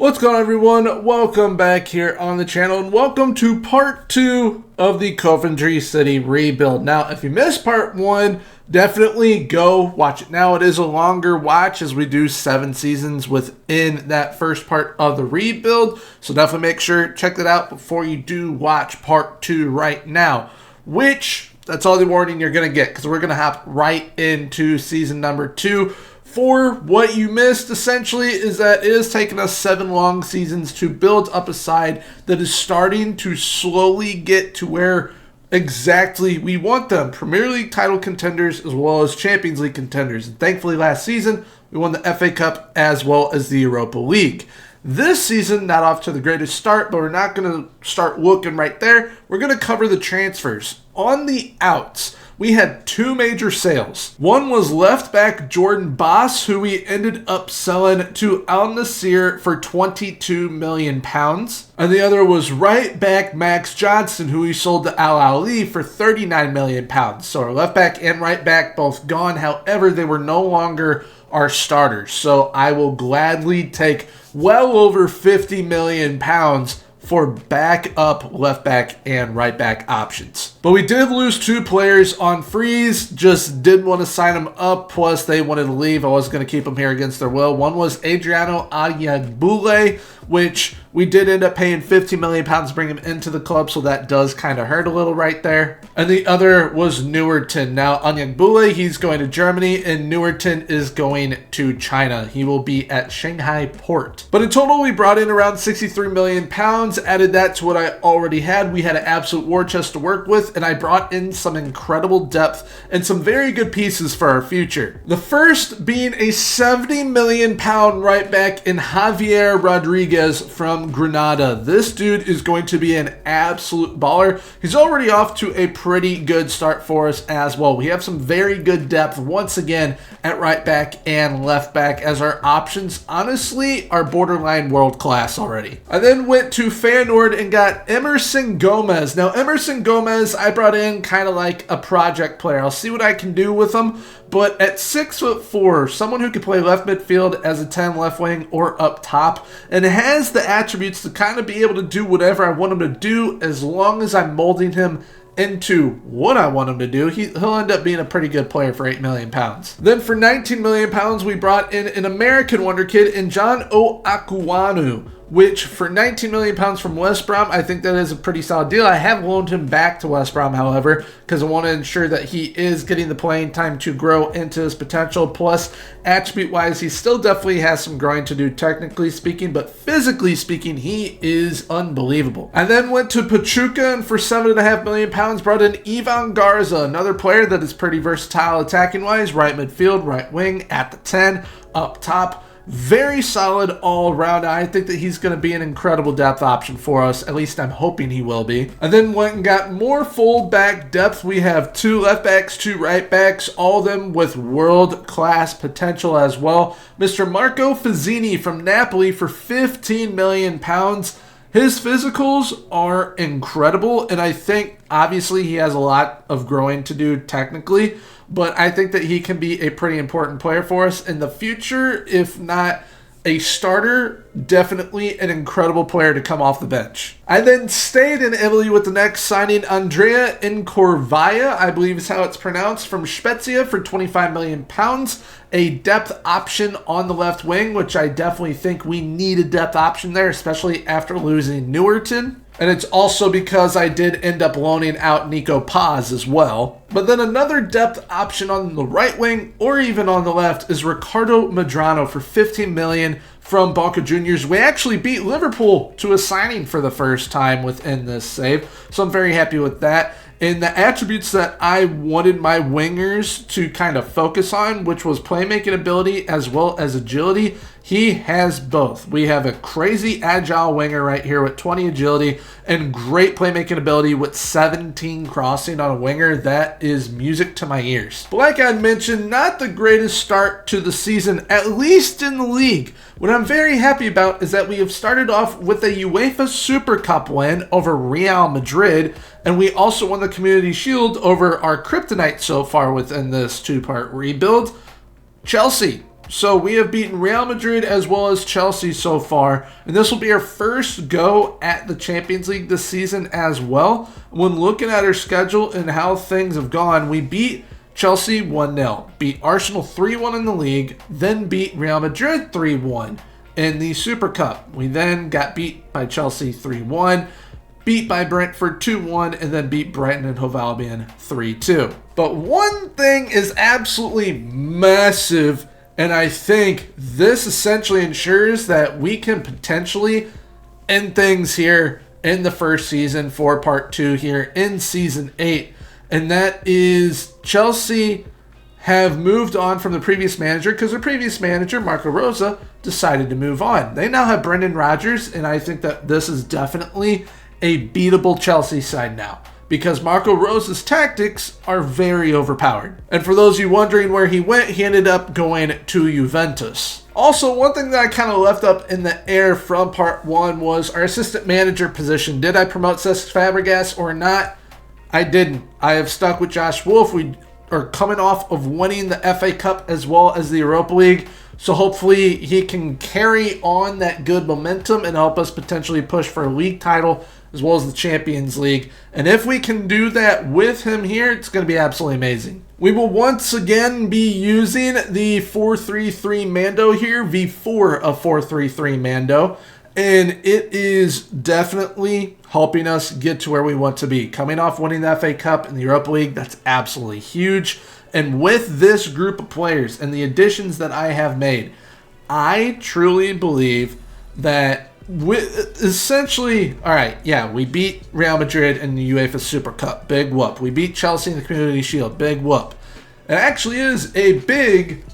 What's going on, everyone? Welcome back here on the channel, and welcome to part 2 of the Coventry City rebuild. Now, if you missed part 1, definitely go watch it now. It is a longer watch as we do 7 seasons within that first part of the rebuild, so definitely make sure check that out before you do watch part 2 right now, which that's all the warning you're going to get, because we're going to hop right into season number 2. For what you missed, essentially, is that it has taken us 7 long seasons to build up a side that is starting to slowly get to where exactly we want them. Premier League title contenders as well as Champions League contenders. And thankfully, last season, we won the FA Cup as well as the Europa League. This season, not off to the greatest start, but we're not going to start looking right there. We're going to cover the transfers. On the outs, we had 2 major sales. One was left back Jordan Boss, who we ended up selling to Al Nassr for £22 million. And the other was right back Max Johnson, who we sold to Al Ahly for £39 million. So our left back and right back both gone. However, they were no longer our starters. So I will gladly take well over £50 million for backup left back and right back options. But we did lose 2 players on freeze, just didn't want to sign them up, plus they wanted to leave. I wasn't going to keep them here against their will. One was Adriano Ayagbule, which we did end up paying £50 million to bring him into the club, so that does kind of hurt a little right there. And the other was Newerton. Now, Ayagbule, he's going to Germany, and Newerton is going to China. He will be at Shanghai Port. But in total, we brought in around £63 million, added that to what I already had. We had an absolute war chest to work with, and I brought in some incredible depth and some very good pieces for our future. The first being a £70 million right back in Javier Rodriguez from Granada. This dude is going to be an absolute baller. He's already off to a pretty good start for us as well. We have some very good depth once again at right back and left back, as our options honestly are borderline world class already. I then went to Feyenoord and got Emerson Gomez. Now, Emerson Gomez, I brought in kind of like a project player. I'll see what I can do with him. But at 6'4", someone who can play left midfield as a 10 left wing or up top, and has the attributes to kind of be able to do whatever I want him to do as long as I'm molding him into what I want him to do. He'll end up being a pretty good player for £8 million. Then for £19 million, we brought in an American wonder kid in John Oakuanu, which for £19 million from West Brom, I think that is a pretty solid deal. I have loaned him back to West Brom, however, because I want to ensure that he is getting the playing time to grow into his potential. Plus, attribute-wise, he still definitely has some growing to do, technically speaking, but physically speaking, he is unbelievable. I then went to Pachuca, and for £7.5 million, brought in Ivan Garza, another player that is pretty versatile attacking-wise, right midfield, right wing, at the 10, up top. Very solid all around. I think that he's going to be an incredible depth option for us. At least I'm hoping he will be. I then went and got more full back depth. We have 2 left backs, 2 right backs, all of them with world-class potential as well. Mr. Marco Fazzini from Napoli for £15 million. His physicals are incredible, and I think obviously he has a lot of growing to do technically, but I think that he can be a pretty important player for us in the future. If not a starter, definitely an incredible player to come off the bench. I then stayed in Italy with the next signing, Andrea Incorvaia, I believe is how it's pronounced, from Spezia for £25 million. A depth option on the left wing, which I definitely think we need a depth option there, especially after losing Newerton. And it's also because I did end up loaning out Nico Paz as well. But then another depth option on the right wing or even on the left is Ricardo Medrano for $15 million from Boca Juniors. We actually beat Liverpool to a signing for the first time within this save, so I'm very happy with that. And the attributes that I wanted my wingers to kind of focus on, which was playmaking ability as well as agility, he has both. We have a crazy agile winger right here with 20 agility and great playmaking ability with 17 crossing on a winger. That is music to my ears. But like I mentioned, not the greatest start to the season, at least in the league. What I'm very happy about is that we have started off with a UEFA Super Cup win over Real Madrid, and we also won the Community Shield over our kryptonite so far within this 2-part rebuild, Chelsea. So we have beaten Real Madrid as well as Chelsea so far, and this will be our first go at the Champions League this season as well. When looking at our schedule and how things have gone, we beat Chelsea 1-0, beat Arsenal 3-1 in the league, then beat Real Madrid 3-1 in the Super Cup. We then got beat by Chelsea 3-1, beat by Brentford 2-1, and then beat Brighton and Hove Albion 3-2. But one thing is absolutely massive, and I think this essentially ensures that we can potentially end things here in the first season for part 2 here in season 8. And that is Chelsea have moved on from the previous manager because the previous manager, Marco Rosa, decided to move on. They now have Brendan Rodgers, and I think that this is definitely a beatable Chelsea side now, because Marco Rosa's tactics are very overpowered. And for those of you wondering where he went, he ended up going to Juventus. Also, one thing that I kind of left up in the air from part 1 was our assistant manager position. Did I promote Cesc Fabregas or not? I didn't. I have stuck with Josh Wolf. We are coming off of winning the FA Cup as well as the Europa League, so hopefully he can carry on that good momentum and help us potentially push for a league title as well as the Champions League. And if we can do that with him here, it's going to be absolutely amazing. We will once again be using the 4-3-3 Mando here, V4 of 4-3-3 Mando. And it is definitely helping us get to where we want to be. Coming off winning the FA Cup and the Europa League, that's absolutely huge. And with this group of players and the additions that I have made, I truly believe that essentially, all right, yeah, we beat Real Madrid in the UEFA Super Cup, big whoop. We beat Chelsea in the Community Shield, big whoop. It actually is a big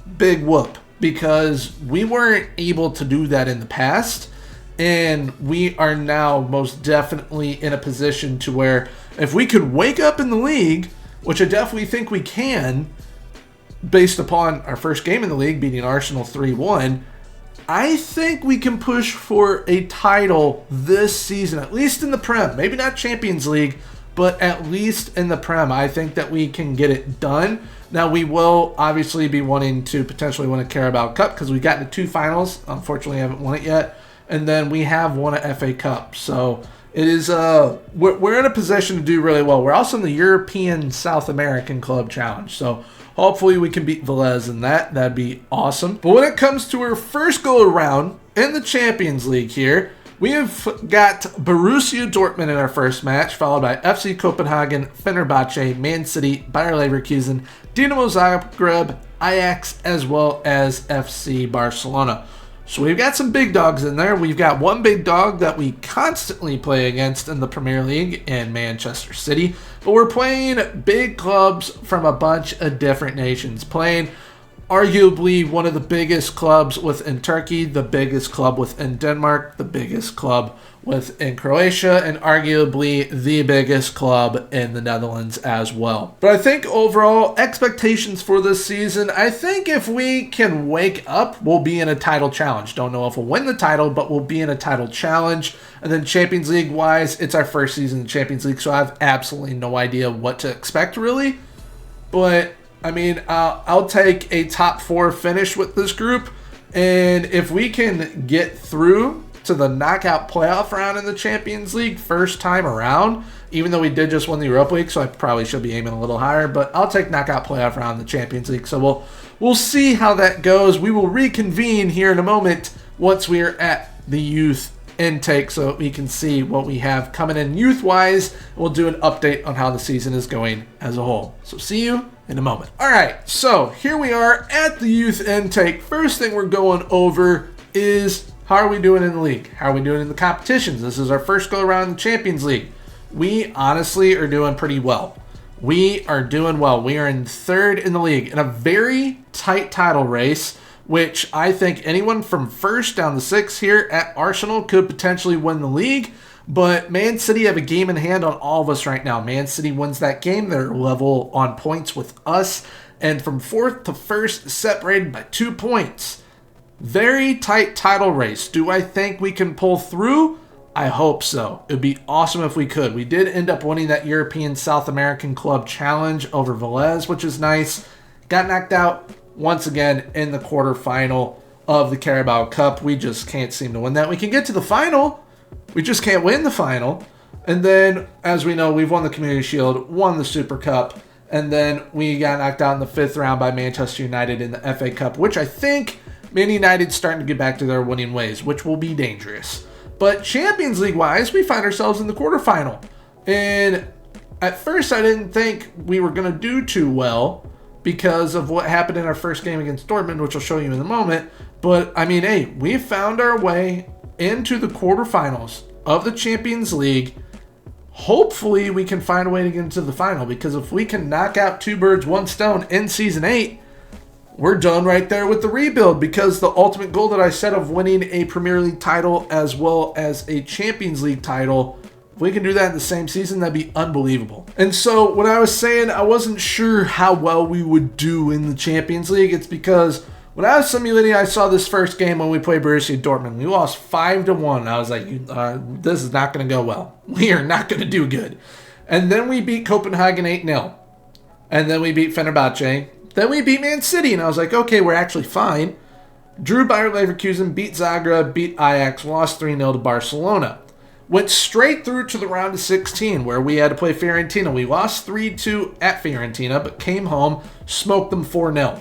whoop because we weren't able to do that in the past. And we are now most definitely in a position to where if we could wake up in the league, which I definitely think we can, based upon our first game in the league, beating Arsenal 3-1, I think we can push for a title this season, at least in the Prem. Maybe not Champions League, but at least in the Prem. I think that we can get it done. Now, we will obviously be wanting to potentially win a Carabao Cup because we got into 2 finals. Unfortunately, I haven't won it yet. And then we have won an FA Cup. So it is we're in a position to do really well. We're also in the European South American Club Challenge. So hopefully we can beat Velez in that. That'd be awesome. But when it comes to our first go around in the Champions League here, we have got Borussia Dortmund in our first match, followed by FC Copenhagen, Fenerbahce, Man City, Bayer Leverkusen, Dinamo Zagreb, Ajax, as well as FC Barcelona. So we've got some big dogs in there. We've got one big dog that we constantly play against in the Premier League in Manchester City. But we're playing big clubs from a bunch of different nations. Playing arguably one of the biggest clubs within Turkey, the biggest club within Denmark, the biggest club within Croatia, and arguably the biggest club in the Netherlands as well. But I think overall, expectations for this season, I think if we can wake up, we'll be in a title challenge. Don't know if we'll win the title, but we'll be in a title challenge. And then Champions League-wise, it's our first season in Champions League, so I have absolutely no idea what to expect, really. But I mean, I'll take a top 4 finish with this group. And if we can get through to the knockout playoff round in the Champions League first time around, even though we did just win the Europa League, so I probably should be aiming a little higher, but I'll take knockout playoff round in the Champions League. So we'll see how that goes. We will reconvene here in a moment once we are at the youth intake so that we can see what we have coming in youth-wise. We'll do an update on how the season is going as a whole. So see you in a moment. All right, so here we are at the youth intake. First thing we're going over is how are we doing in the league? How are we doing in the competitions? This is our first go around in the Champions League. We honestly are doing pretty well. We are doing well. We are in 3rd in the league in a very tight title race, which I think anyone from 1st down to 6th here at Arsenal could potentially win the league. But Man City have a game in hand on all of us right now. Man City wins that game. They're level on points with us. And from 4th to 1st, separated by 2 points. Very tight title race. Do I think we can pull through? I hope so. It would be awesome if we could. We did end up winning that European South American Club Challenge over Velez, which is nice. Got knocked out once again in the quarterfinal of the Carabao Cup. We just can't seem to win that. We can get to the final. We just can't win the final. And then, as we know, we've won the Community Shield, won the Super Cup, and then we got knocked out in the 5th round by Manchester United in the FA Cup, which I think Man United's starting to get back to their winning ways, which will be dangerous. But Champions League-wise, we find ourselves in the quarterfinal. And at first, I didn't think we were going to do too well because of what happened in our first game against Dortmund, which I'll show you in a moment. But, I mean, hey, we found our way into the quarterfinals of the Champions League. Hopefully, we can find a way to get into the final, because if we can knock out 2 birds, 1 stone in Season 8, we're done right there with the rebuild, because the ultimate goal that I set of winning a Premier League title as well as a Champions League title, if we can do that in the same season, that'd be unbelievable. And so when I was saying I wasn't sure how well we would do in the Champions League, it's because when I was simulating, I saw this first game when we played Borussia Dortmund. We lost 5-1. I was like, this is not going to go well. We are not going to do good. And then we beat Copenhagen 8-0. And then we beat Fenerbahce. Then we beat Man City, and I was like, okay, we're actually fine. Drew Bayer Leverkusen, beat Zagreb, beat Ajax, lost 3-0 to Barcelona. Went straight through to the round of 16, where we had to play Fiorentina. We lost 3-2 at Fiorentina, but came home, smoked them 4-0.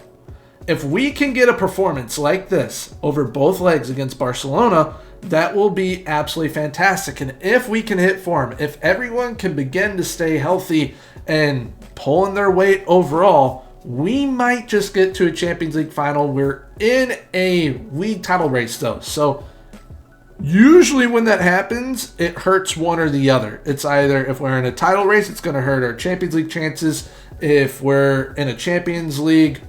If we can get a performance like this over both legs against Barcelona, that will be absolutely fantastic. And if we can hit form, if everyone can begin to stay healthy and pulling their weight overall, we might just get to a Champions League final. We're in a league title race, though. So usually when that happens, it hurts one or the other. It's either if we're in a title race, it's going to hurt our Champions League chances. If we're in a Champions League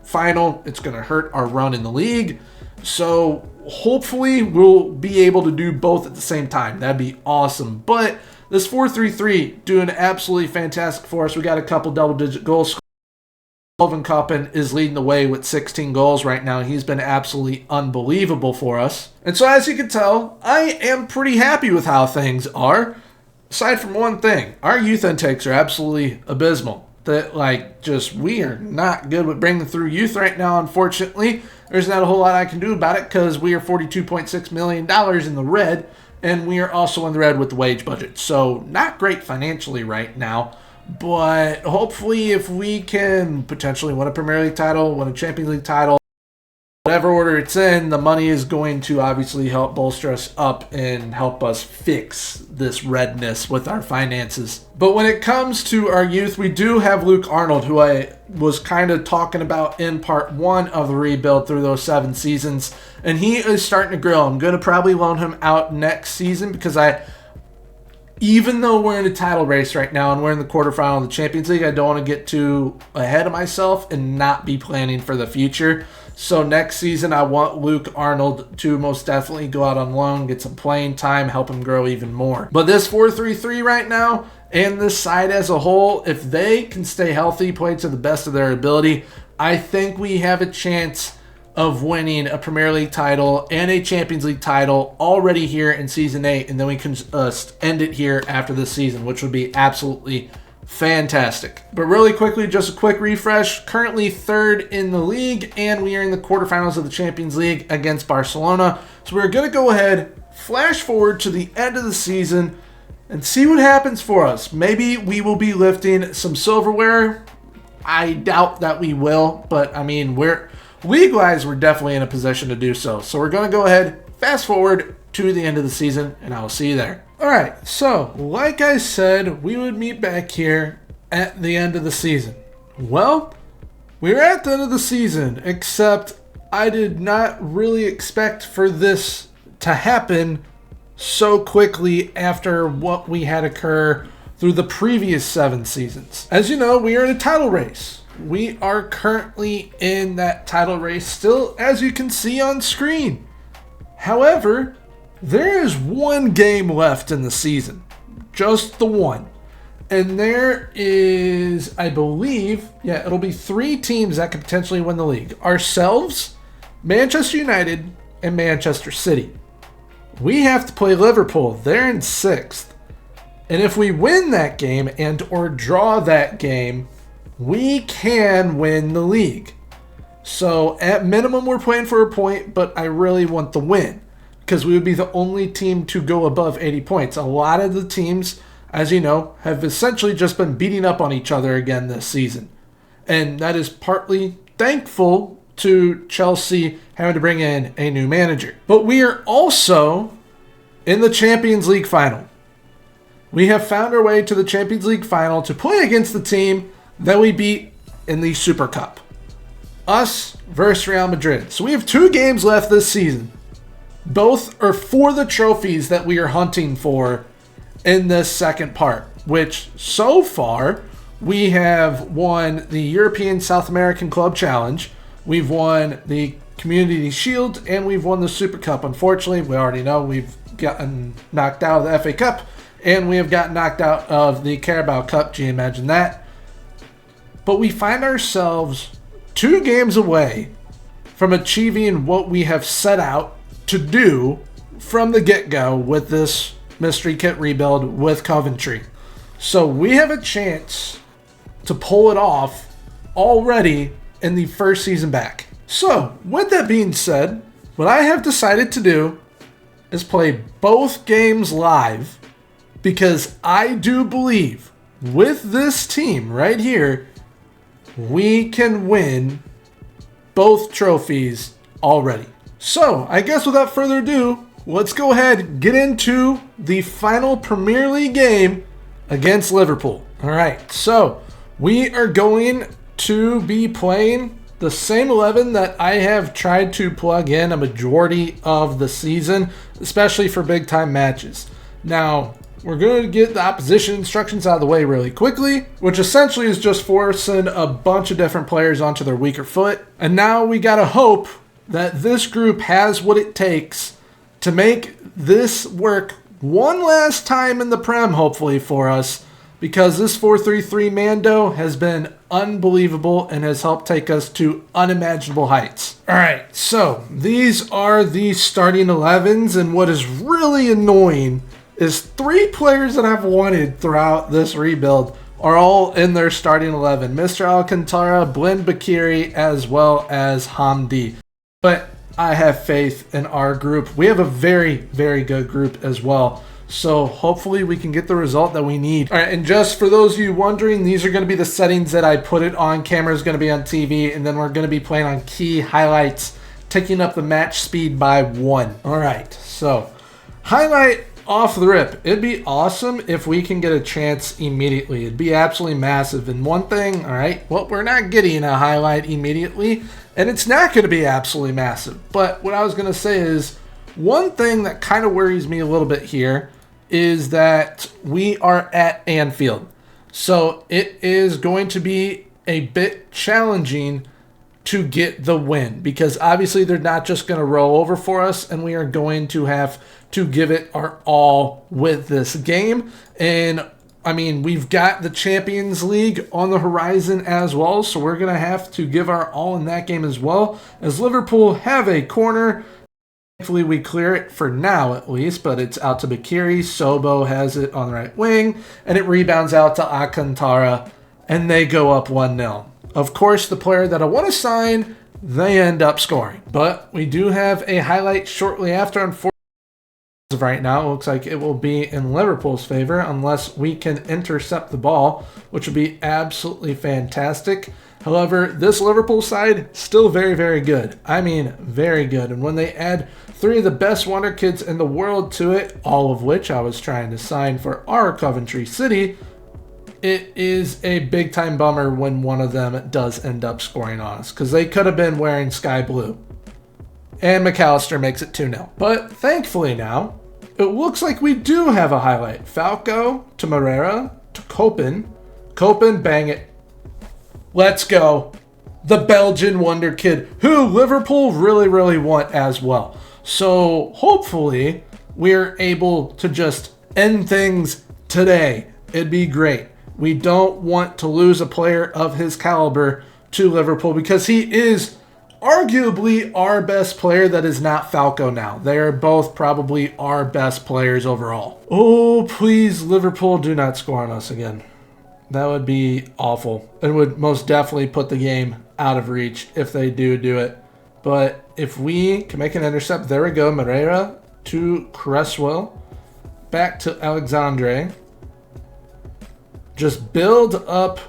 final, it's going to hurt our run in the league. So hopefully we'll be able to do both at the same time. That'd be awesome. But this 4-3-3 doing absolutely fantastic for us. We got a couple double-digit goals. Kelvin Koppen is leading the way with 16 goals right now. He's been absolutely unbelievable for us. And so as you can tell, I am pretty happy with how things are. Aside from one thing, our youth intakes are absolutely abysmal. We are not good with bringing through youth right now, unfortunately. There's not a whole lot I can do about it because we are $42.6 million in the red, and we are also in the red with the wage budget. So not great financially right now. But hopefully if we can potentially win a Premier League title, win a Champions League title, whatever order it's in, the money is going to obviously help bolster us up and help us fix this redness with our finances. But when it comes to our youth, we do have Luke Arnold, who I was kind of talking about in part 1 of the rebuild through those 7 seasons. And he is starting to grow. I'm going to probably loan him out next season because even though we're in a title race right now and we're in the quarterfinal of the Champions League, I don't want to get too ahead of myself and not be planning for the future. So next season, I want Luke Arnold to most definitely go out on loan, get some playing time, help him grow even more. But this 4-3-3 right now and this side as a whole, if they can stay healthy, play to the best of their ability, I think we have a chance of winning a Premier League title and a Champions League title already here in Season 8, and then we can end it here after this season, which would be absolutely fantastic. But really quickly, just a quick refresh. Currently 3rd in the league, and we are in the quarterfinals of the Champions League against Barcelona. So we're going to go ahead, flash forward to the end of the season, and see what happens for us. Maybe we will be lifting some silverware. I doubt that we will, but I mean, league-wise, we're definitely in a position to do so. So we're going to go ahead, fast forward to the end of the season, and I will see you there. All right, so like I said, we would meet back here at the end of the season. Well, we're at the end of the season, except I did not really expect for this to happen so quickly after what we had occur through the previous 7 seasons. As you know, we are in a title race. We are currently in that title race still, as you can see on screen. However, there is 1 game left in the season. Just the one. And there is, I believe, it'll be 3 teams that could potentially win the league. Ourselves, Manchester United, and Manchester City. We have to play Liverpool. They're in 6th. And if we win that game and or draw that game, we can win the league. So at minimum, we're playing for a point, but I really want the win because we would be the only team to go above 80 points. A lot of the teams, as you know, have essentially just been beating up on each other again this season. And that is partly thankful to Chelsea having to bring in a new manager. But we are also in the Champions League final. We have found our way to the Champions League final to play against the team that we beat in the Super Cup. Us versus Real Madrid. So we have 2 games left this season. Both are for the trophies that we are hunting for in this second part, which so far we have won the European South American Club Challenge, we've won the Community Shield, and we've won the Super Cup. Unfortunately, we already know we've gotten knocked out of the FA Cup, and we have gotten knocked out of the Carabao Cup. Gee, imagine that. But we find ourselves 2 games away from achieving what we have set out to do from the get-go with this mystery kit rebuild with Coventry. So we have a chance to pull it off already in the first season back. So with that being said, what I have decided to do is play both games live because I do believe with this team right here, we can win both trophies already. So, I guess without further ado, let's go ahead and get into the final Premier League game against Liverpool. Alright, so we are going to be playing the same 11 that I have tried to plug in a majority of the season, especially for big time matches. Now, we're going to get the opposition instructions out of the way really quickly, which essentially is just forcing a bunch of different players onto their weaker foot. And now we got to hope that this group has what it takes to make this work one last time in the Prem, hopefully for us, because this 4-3-3 Mando has been unbelievable and has helped take us to unimaginable heights. All right, so these are the starting 11s, and what is really annoying is 3 players that I've wanted throughout this rebuild are all in their starting 11. Mr. Alcantara, Blend Bakiri, as well as Hamdi. But I have faith in our group. We have a very, very good group as well. So hopefully we can get the result that we need. All right, and just for those of you wondering, these are going to be the settings that I put it on. Camera is going to be on TV, and then we're going to be playing on key highlights, taking up the match speed by 1. All right, so highlight off the rip. It'd be awesome if we can get a chance immediately. It'd be absolutely massive. And one thing, all right, well, we're not getting a highlight immediately, and it's not going to be absolutely massive. But what I was going to say is, one thing that kind of worries me a little bit here is that we are at Anfield. So it is going to be a bit challenging to get the win, because obviously they're not just going to roll over for us, and we are going to have to give it our all with this game. And I mean, we've got the Champions League on the horizon as well, so we're going to have to give our all in that game as well, as Liverpool have a corner. Thankfully, we clear it for now at least, but it's out to Bakiri. Sobo has it on the right wing, and it rebounds out to Alcantara, and they go up 1-0. Of course, the player that I want to sign, they end up scoring. But we do have a highlight shortly after. Unfortunately, right now, it looks like it will be in Liverpool's favor unless we can intercept the ball, which would be absolutely fantastic. However, this Liverpool side, still very, very good. I mean, very good. And when they add 3 of the best wonder kids in the world to it, all of which I was trying to sign for our Coventry City, it is a big-time bummer when one of them does end up scoring on us, because they could have been wearing sky blue. And McAllister makes it 2-0. But thankfully now, it looks like we do have a highlight. Falco to Moreira to Koppen. Koppen, bang it. Let's go. The Belgian wonder kid, who Liverpool really, really want as well. So hopefully we're able to just end things today. It'd be great. We don't want to lose a player of his caliber to Liverpool, because he is arguably our best player that is not Falco now. They are both probably our best players overall. Oh, please, Liverpool, do not score on us again. That would be awful. It would most definitely put the game out of reach if they do it. But if we can make an intercept, there we go. Moreira to Cresswell. Back to Alexandre. Just build up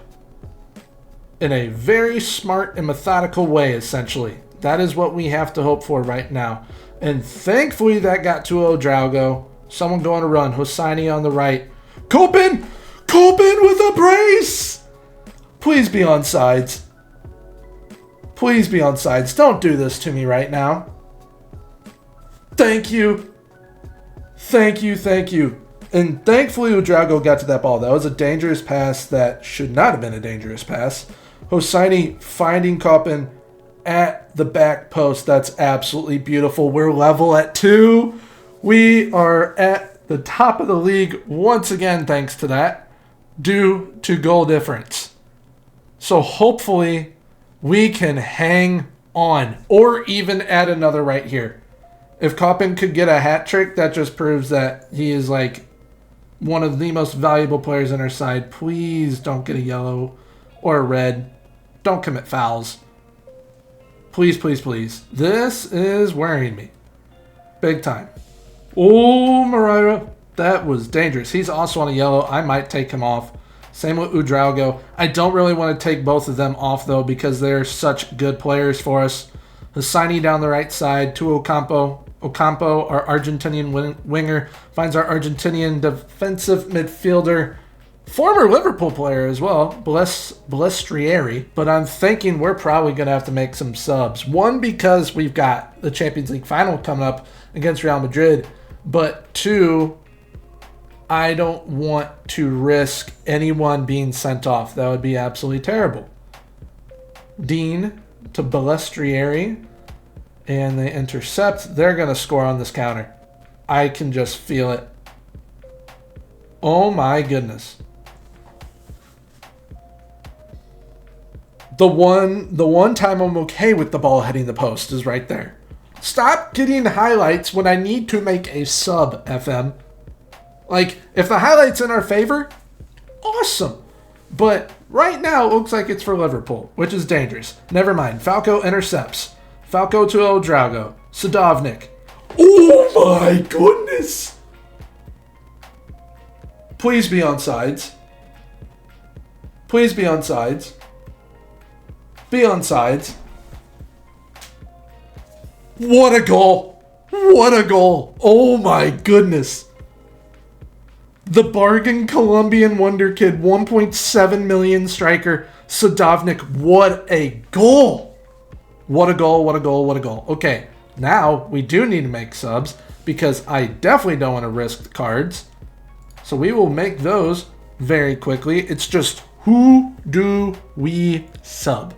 in a very smart and methodical way, essentially. That is what we have to hope for right now. And thankfully that got to Ouedraogo. Someone going to run. Hosseini on the right. Copen! Copen with a brace! Please be on sides. Please be on sides. Don't do this to me right now. Thank you. Thank you, thank you. And thankfully Ouedraogo got to that ball. That was a dangerous pass that should not have been a dangerous pass. Hosseini finding Copen at the back post. That's absolutely beautiful. We're level at 2. We are at the top of the league once again thanks to that, due to goal difference. So hopefully we can hang on or even add another right here. If Copen could get a hat trick, that just proves that he is like one of the most valuable players on our side. Please don't get a yellow or a red. Don't commit fouls. Please, please, please. This is worrying me. Big time. Oh, Moreira. That was dangerous. He's also on a yellow. I might take him off. Same with Ouedraogo. I don't really want to take both of them off, though, because they're such good players for us. Hosseini down the right side to Ocampo. Ocampo, our Argentinian winger, finds our Argentinian defensive midfielder, former Liverpool player as well, Balestrieri. But I'm thinking we're probably going to have to make some subs. One, because we've got the Champions League final coming up against Real Madrid. But two, I don't want to risk anyone being sent off. That would be absolutely terrible. Dean to Balestrieri. And they intercept. They're going to score on this counter. I can just feel it. Oh my goodness. The one time I'm okay with the ball hitting the post is right there. Stop getting highlights when I need to make a sub, FM. Like, if the highlight's in our favor, awesome. But right now, it looks like it's for Liverpool, which is dangerous. Never mind. Falco intercepts. Falco to Ouedraogo. Sadovnik. Oh my goodness! Please be on sides. Please be on sides. Be on sides. What a goal! What a goal! Oh my goodness! The bargain Colombian wonder kid, 1.7 million striker, Sadovnik. What a goal! What a goal, what a goal, what a goal. Okay, now we do need to make subs because I definitely don't want to risk the cards. So we will make those very quickly. It's just, who do we sub?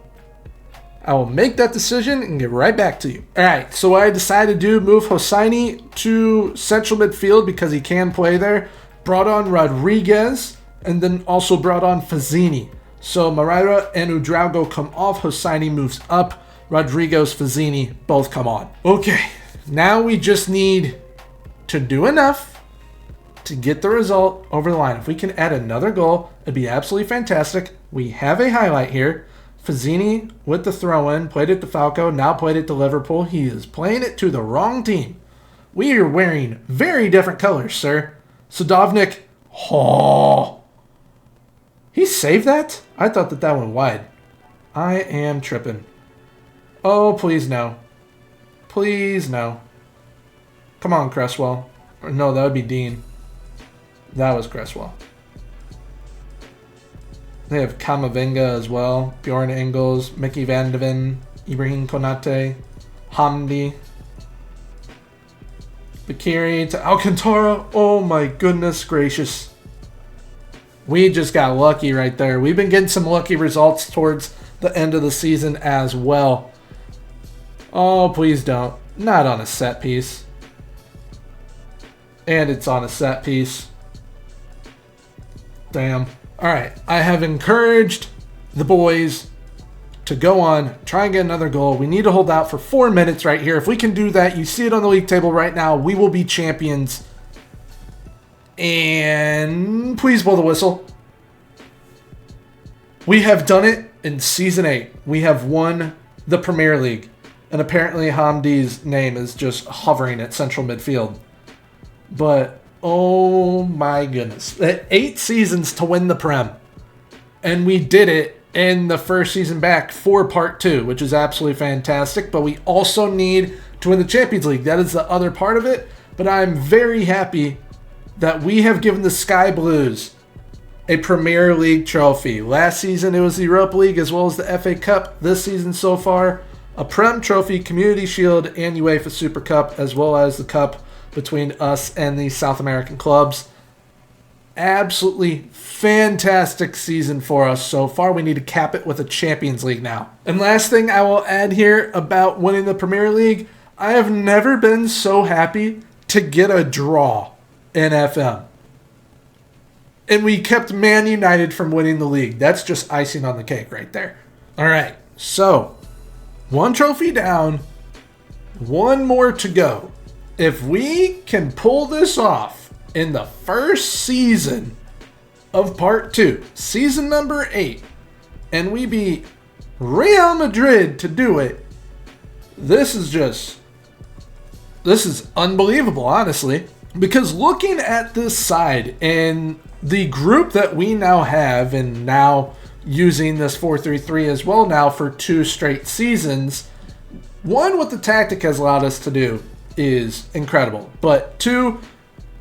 I will make that decision and get right back to you. All right, so what I decided to do, move Hosseini to central midfield because he can play there. Brought on Rodriguez and then also brought on Fazzini. So Moreira and Ouedraogo come off. Hosseini moves up. Rodriguez, Fazzini, both come on. Okay, now we just need to do enough to get the result over the line. If we can add another goal, it'd be absolutely fantastic. We have a highlight here. Fazzini with the throw-in, played it to Falco, now played it to Liverpool. He is playing it to the wrong team. We are wearing very different colors, sir. Sadovnik, oh. He saved that? I thought that went wide. I am tripping. Oh, please no. Please no. Come on, Cresswell. Or no, that would be Dean. That was Cresswell. They have Kamavinga as well. Bjorn Engels, Mickey Van de Ven, Ibrahim Konate, Hamdi. Bakiri to Alcantara. Oh my goodness gracious. We just got lucky right there. We've been getting some lucky results towards the end of the season as well. Oh, please don't. Not on a set piece. And it's on a set piece. Damn. Alright, I have encouraged the boys to go on, try and get another goal. We need to hold out for 4 minutes right here. If we can do that, you see it on the league table right now, we will be champions. And please blow the whistle. We have done it in Season 8. We have won the Premier League. And apparently Hamdi's name is just hovering at central midfield. But, oh my goodness. 8 seasons to win the Prem. And we did it in the first season back for Part 2, which is absolutely fantastic. But we also need to win the Champions League. That is the other part of it. But I'm very happy that we have given the Sky Blues a Premier League trophy. Last season it was the Europa League as well as the FA Cup. This season so far, a Prem Trophy, Community Shield, and UEFA Super Cup, as well as the cup between us and the South American clubs. Absolutely fantastic season for us so far. We need to cap it with a Champions League now. And last thing I will add here about winning the Premier League, I have never been so happy to get a draw in FM. And we kept Man United from winning the league. That's just icing on the cake right there. All right, so 1 trophy down, 1 more to go. If we can pull this off in the first season of Part 2, season number 8, and we beat Real Madrid to do it, this is unbelievable, honestly. Because looking at this side and the group that we now have, and now using this 4-3-3 as well now for 2 straight seasons, 1, what the tactic has allowed us to do is incredible. But 2,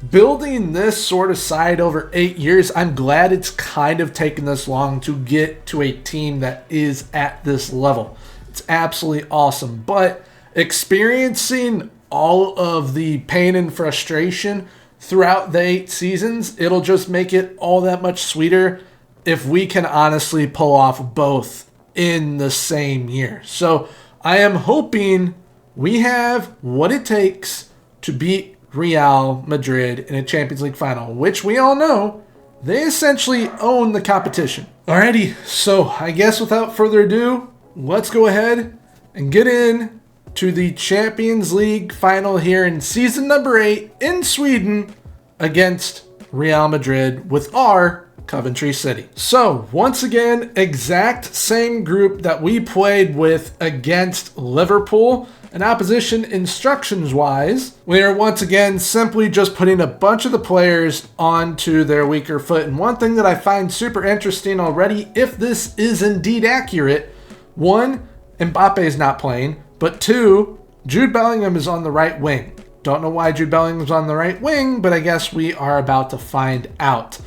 building this sort of side over 8 years, I'm glad it's kind of taken this long to get to a team that is at this level. It's absolutely awesome. But experiencing all of the pain and frustration throughout the 8 seasons, it'll just make it all that much sweeter if we can honestly pull off both in the same year. So I am hoping we have what it takes to beat Real Madrid in a Champions League final, which we all know they essentially own the competition. Alrighty, so I guess without further ado, let's go ahead and get in to the Champions League final here in season number 8 in Sweden against Real Madrid with our Coventry City. So once again, exact same group that we played with against Liverpool. An opposition instructions wise, we are once again simply just putting a bunch of the players onto their weaker foot. And one thing that I find super interesting already, if this is indeed accurate, 1, Mbappe is not playing. But 2, Jude Bellingham is on the right wing. Don't know why Jude Bellingham's on the right wing, but I guess we are about to find out.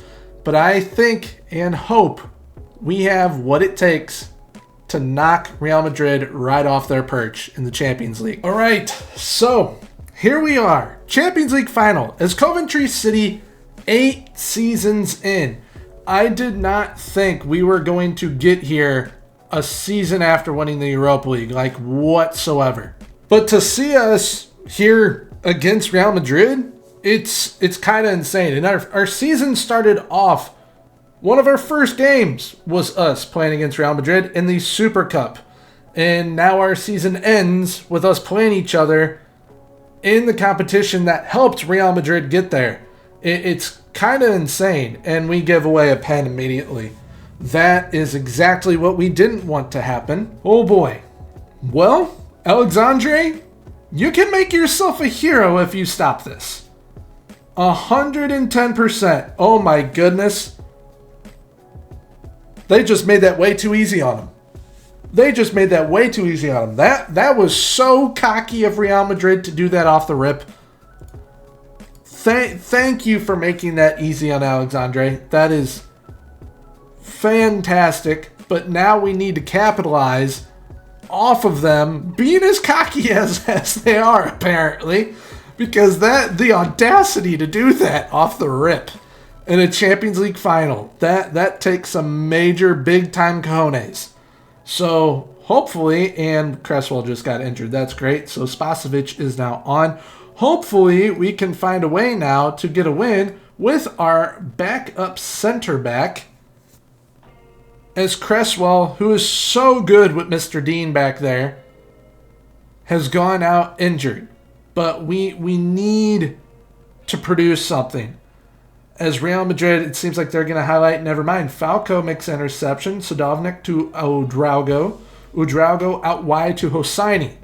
But I think and hope we have what it takes to knock Real Madrid right off their perch in the Champions League. All right, so here we are. Champions League final as Coventry City 8 seasons in. I did not think we were going to get here a season after winning the Europa League, like whatsoever. But to see us here against Real Madrid, it's kind of insane. And our season started off, one of our first games was us playing against Real Madrid in the Super Cup. And now our season ends with us playing each other in the competition that helped Real Madrid get there. It's kind of insane. And we give away a pen immediately. That is exactly what we didn't want to happen. Oh boy. Well, Alexandre, you can make yourself a hero if you stop this. 110%. Oh my goodness. They just made that way too easy on him. That was so cocky of Real Madrid to do that off the rip. Thank you for making that easy on Alexandre. That is fantastic, but now we need to capitalize off of them being as cocky as they are, apparently, because the audacity to do that off the rip in a Champions League final, that takes some major big time cojones. So hopefully, and Cresswell just got injured, that's great, so Spasovic is now on. Hopefully we can find a way now to get a win with our backup center back, as Cresswell, who is so good with Mr. Dean back there, has gone out injured. But we need to produce something. As Real Madrid, it seems like they're going to highlight, never mind. Falco makes an interception. Sadovnik to Oudraogo. Oudraogo out wide to Hosseini.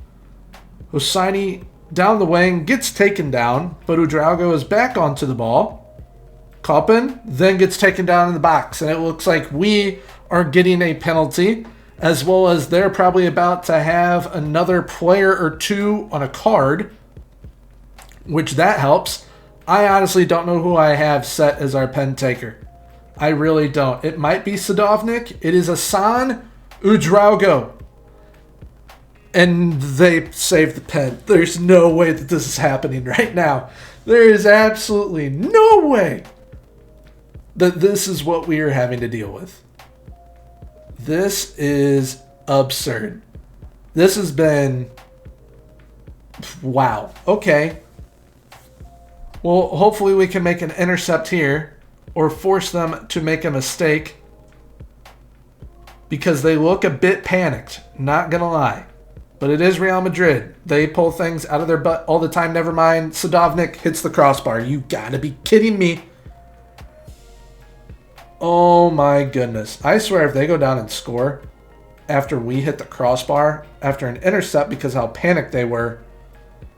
Hosseini down the wing, gets taken down, but Oudraogo is back onto the ball. Koppen then gets taken down in the box, and it looks like we are getting a penalty, as well as they're probably about to have another player or two on a card, which that helps. I honestly don't know who I have set as our pen taker. I really don't. It might be Sadovnik. It is Hassan Oudraogo. And they saved the pen. There's no way that this is happening right now. There is absolutely no way that this is what we are having to deal with. This is absurd. This has been... Wow. Okay. Well, hopefully we can make an intercept here or force them to make a mistake because they look a bit panicked. Not gonna lie. But it is Real Madrid. They pull things out of their butt all the time. Never mind. Sadovnik hits the crossbar. You gotta be kidding me. Oh my goodness. I swear if they go down and score after we hit the crossbar, after an intercept because how panicked they were,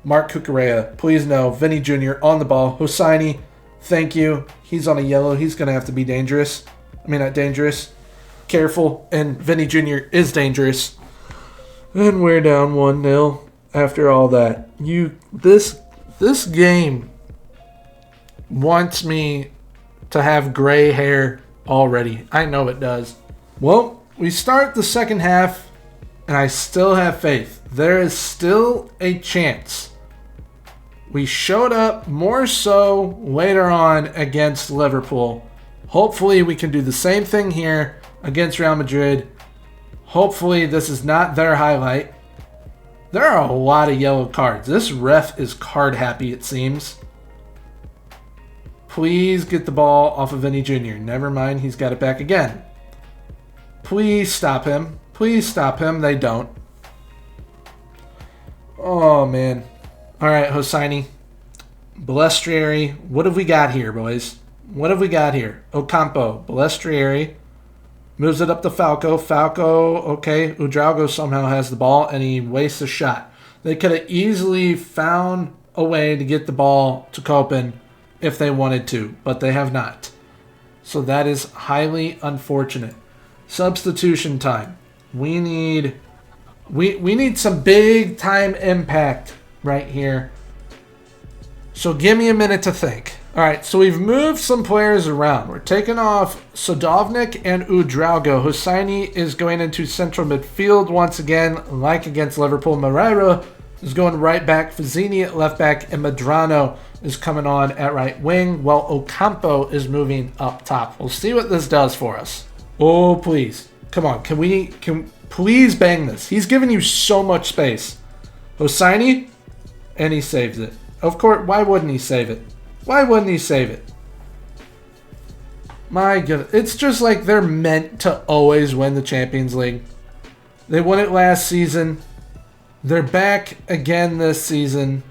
Mark Cucurella, please no. Vinny Jr. on the ball. Hosseini, thank you. He's on a yellow. He's going to have to be dangerous. I mean, not dangerous. Careful. And Vinny Jr. is dangerous. And we're down 1-0 after all that. This game wants me to have gray hair already. I know it does. Well, we start the second half, and I still have faith. There is still a chance. We showed up more so later on against Liverpool. Hopefully we can do the same thing here against Real Madrid. Hopefully this is not their highlight. There are a lot of yellow cards. This ref is card happy, it seems. Please get the ball off of Vinny Jr. Never mind, he's got it back again. Please stop him. Please stop him. They don't. Oh, man. All right, Hosseini. Balestrieri. What have we got here, boys? What have we got here? Ocampo. Balestrieri. Moves it up to Falco. Falco, okay. Oudraogo somehow has the ball, and he wastes a shot. They could have easily found a way to get the ball to Koppen if they wanted to, but they have not. So that is highly unfortunate. Substitution time. We need some big time impact right here. So give me a minute to think. All right, so we've moved some players around. We're taking off Sadovnik and Oudraogo. Hosseini is going into central midfield once again, like against Liverpool. Moreira is going right back. Fazzini at left back, and Medrano is coming on at right wing, while Ocampo is moving up top. We'll see what this does for us. Oh, please. Come on, can please bang this. He's giving you so much space. Hosseini, and he saves it. Of course, why wouldn't he save it? Why wouldn't he save it? My goodness. It's just like they're meant to always win the Champions League. They won it last season. They're back again this season.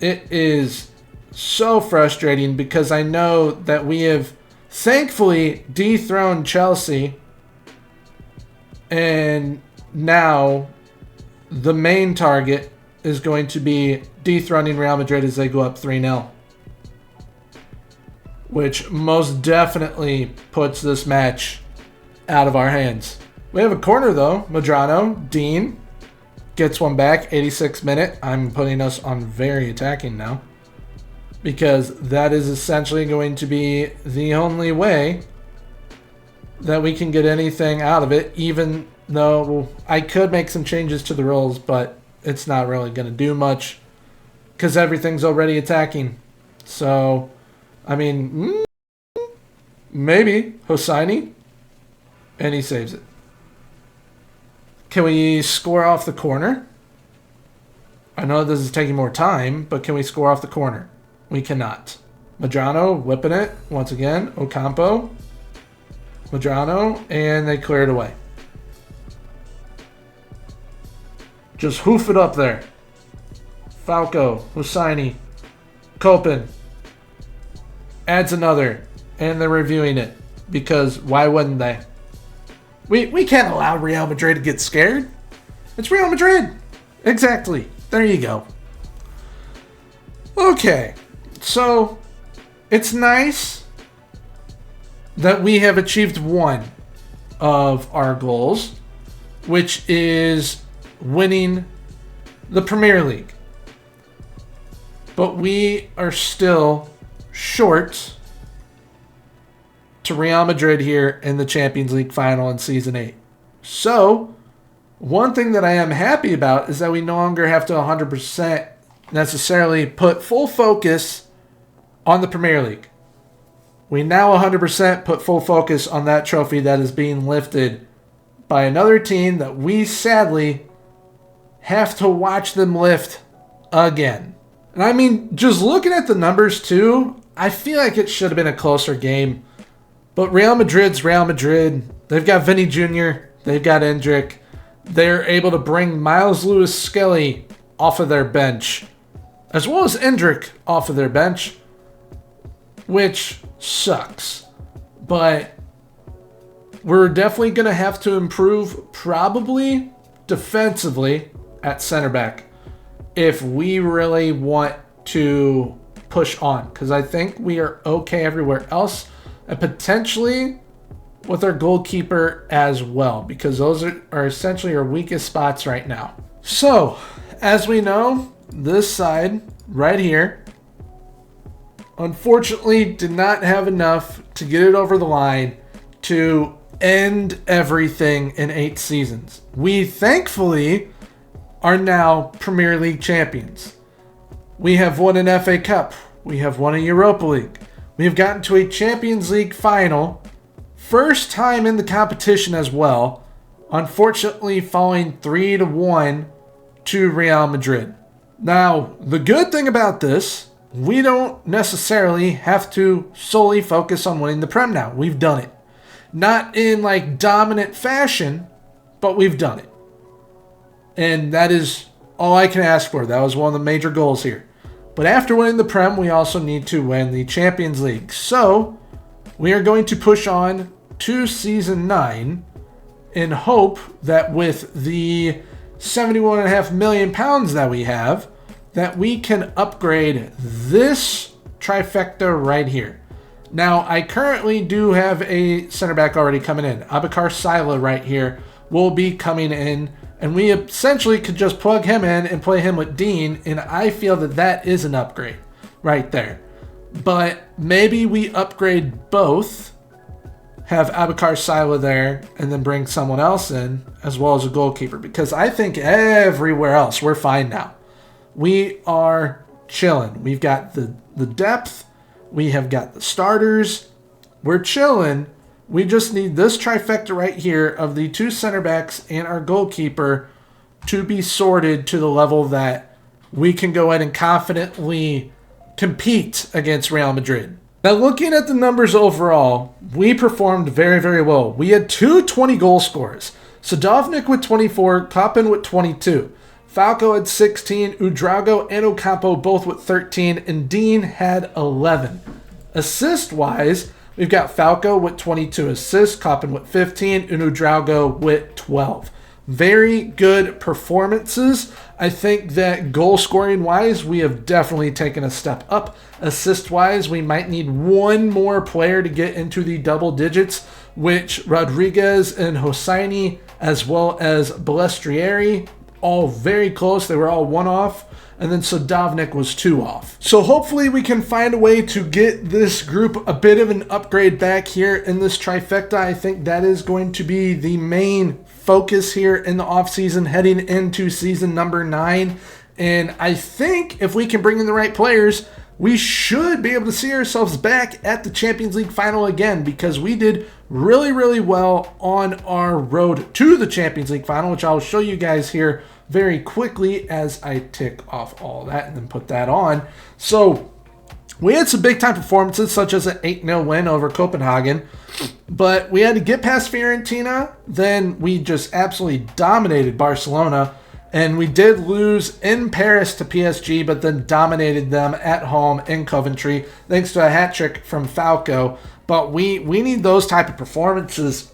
It is so frustrating because I know that we have thankfully dethroned Chelsea. And now the main target is going to be dethroning Real Madrid as they go up 3-0. Which most definitely puts this match out of our hands. We have a corner though. Medrano, Dean gets one back, 86th minute. I'm putting us on very attacking now, because that is essentially going to be the only way that we can get anything out of it, even though I could make some changes to the rules, but it's not really going to do much because everything's already attacking. So, I mean, maybe Hosseini, and he saves it. Can we score off the corner? I know this is taking more time, but can we score off the corner? We cannot. Medrano whipping it once again. Ocampo. Medrano, and they clear it away. Just hoof it up there. Falco, Hosseini, Koppen. adds another, and they're reviewing it because why wouldn't they? We can't allow Real Madrid to get scared. It's Real Madrid. Exactly. There you go. Okay, so it's nice that we have achieved one of our goals, which is winning the Premier League. But we are still short to Real Madrid here in the Champions League final in Season 8. So, one thing that I am happy about is that we no longer have to 100% necessarily put full focus on the Premier League. We now 100% put full focus on that trophy that is being lifted by another team that we sadly have to watch them lift again. And I mean, just looking at the numbers too, I feel like it should have been a closer game. But Real Madrid's Real Madrid. They've got Vinny Jr., they've got Endrick. They're able to bring Miles Lewis-Skelly off of their bench, as well as Endrick off of their bench, which sucks. But we're definitely going to have to improve, probably defensively, at center back if we really want to push on. Because I think we are okay everywhere else, and potentially with our goalkeeper as well, because those are essentially our weakest spots right now. So, as we know, this side right here unfortunately did not have enough to get it over the line to end everything in 8 seasons. We thankfully are now Premier League champions. We have won an FA Cup. We have won a Europa League. We have gotten to a Champions League final. First time in the competition as well. Unfortunately, falling 3-1 to Real Madrid. Now, the good thing about this, we don't necessarily have to solely focus on winning the Prem now. We've done it. Not in like dominant fashion, but we've done it. And that is all I can ask for. That was one of the major goals here. But after winning the Prem, we also need to win the Champions League. So, we are going to push on to Season 9 in hope that with the £71.5 million that we have, that we can upgrade this trifecta right here. Now, I currently do have a center back already coming in. Abakar Sila right here will be coming in, and we essentially could just plug him in and play him with Dean, and I feel that that is an upgrade right there. But maybe we upgrade both, have Abakar Sila there, and then bring someone else in, as well as a goalkeeper, because I think everywhere else we're fine now. We are chilling. We've got the depth. We have got the starters. We're chilling. We just need this trifecta right here of the 2 center backs and our goalkeeper to be sorted to the level that we can go ahead and confidently compete against Real Madrid. Now, looking at the numbers overall, we performed very, very well. We had 2 20-goal scorers. Sadovnik with 24, Koppen with 22. Falco had 16, Udrago and Ocampo both with 13, and Dean had 11. Assist-wise, we've got Falco with 22 assists, Koppen with 15, and Udrago with 12. Very good performances. I think that goal scoring wise, we have definitely taken a step up. Assist wise, we might need one more player to get into the double digits, which Rodriguez and Hosseini, as well as Balestrieri, all very close. They were all 1 off. And then Sadovnik was 2 off. So hopefully we can find a way to get this group a bit of an upgrade back here in this trifecta. I think that is going to be the main focus here in the offseason heading into season number 9. And I think if we can bring in the right players, we should be able to see ourselves back at the Champions League final again, because we did really, really well on our road to the Champions League final, which I'll show you guys here very quickly as I tick off all that and then put that on. So we had some big time performances, such as an 8-0 win over Copenhagen, but we had to get past Fiorentina. Then we just absolutely dominated Barcelona, And we did lose in Paris to PSG, but then dominated them at home in Coventry, thanks to a hat trick from Falco. But we need those type of performances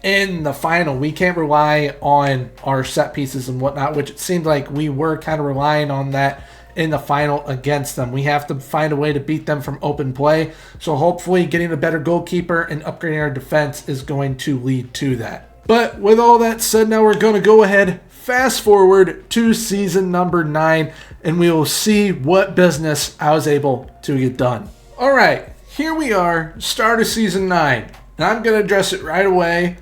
in the final. We can't rely on our set pieces and whatnot, which it seemed like we were kind of relying on that in the final against them. We have to find a way to beat them from open play. So hopefully getting a better goalkeeper and upgrading our defense is going to lead to that. But with all that said, now we're going to go ahead, fast forward to season number 9, and we will see what business I was able to get done. All right, here we are, start of season 9. And I'm going to address it right away.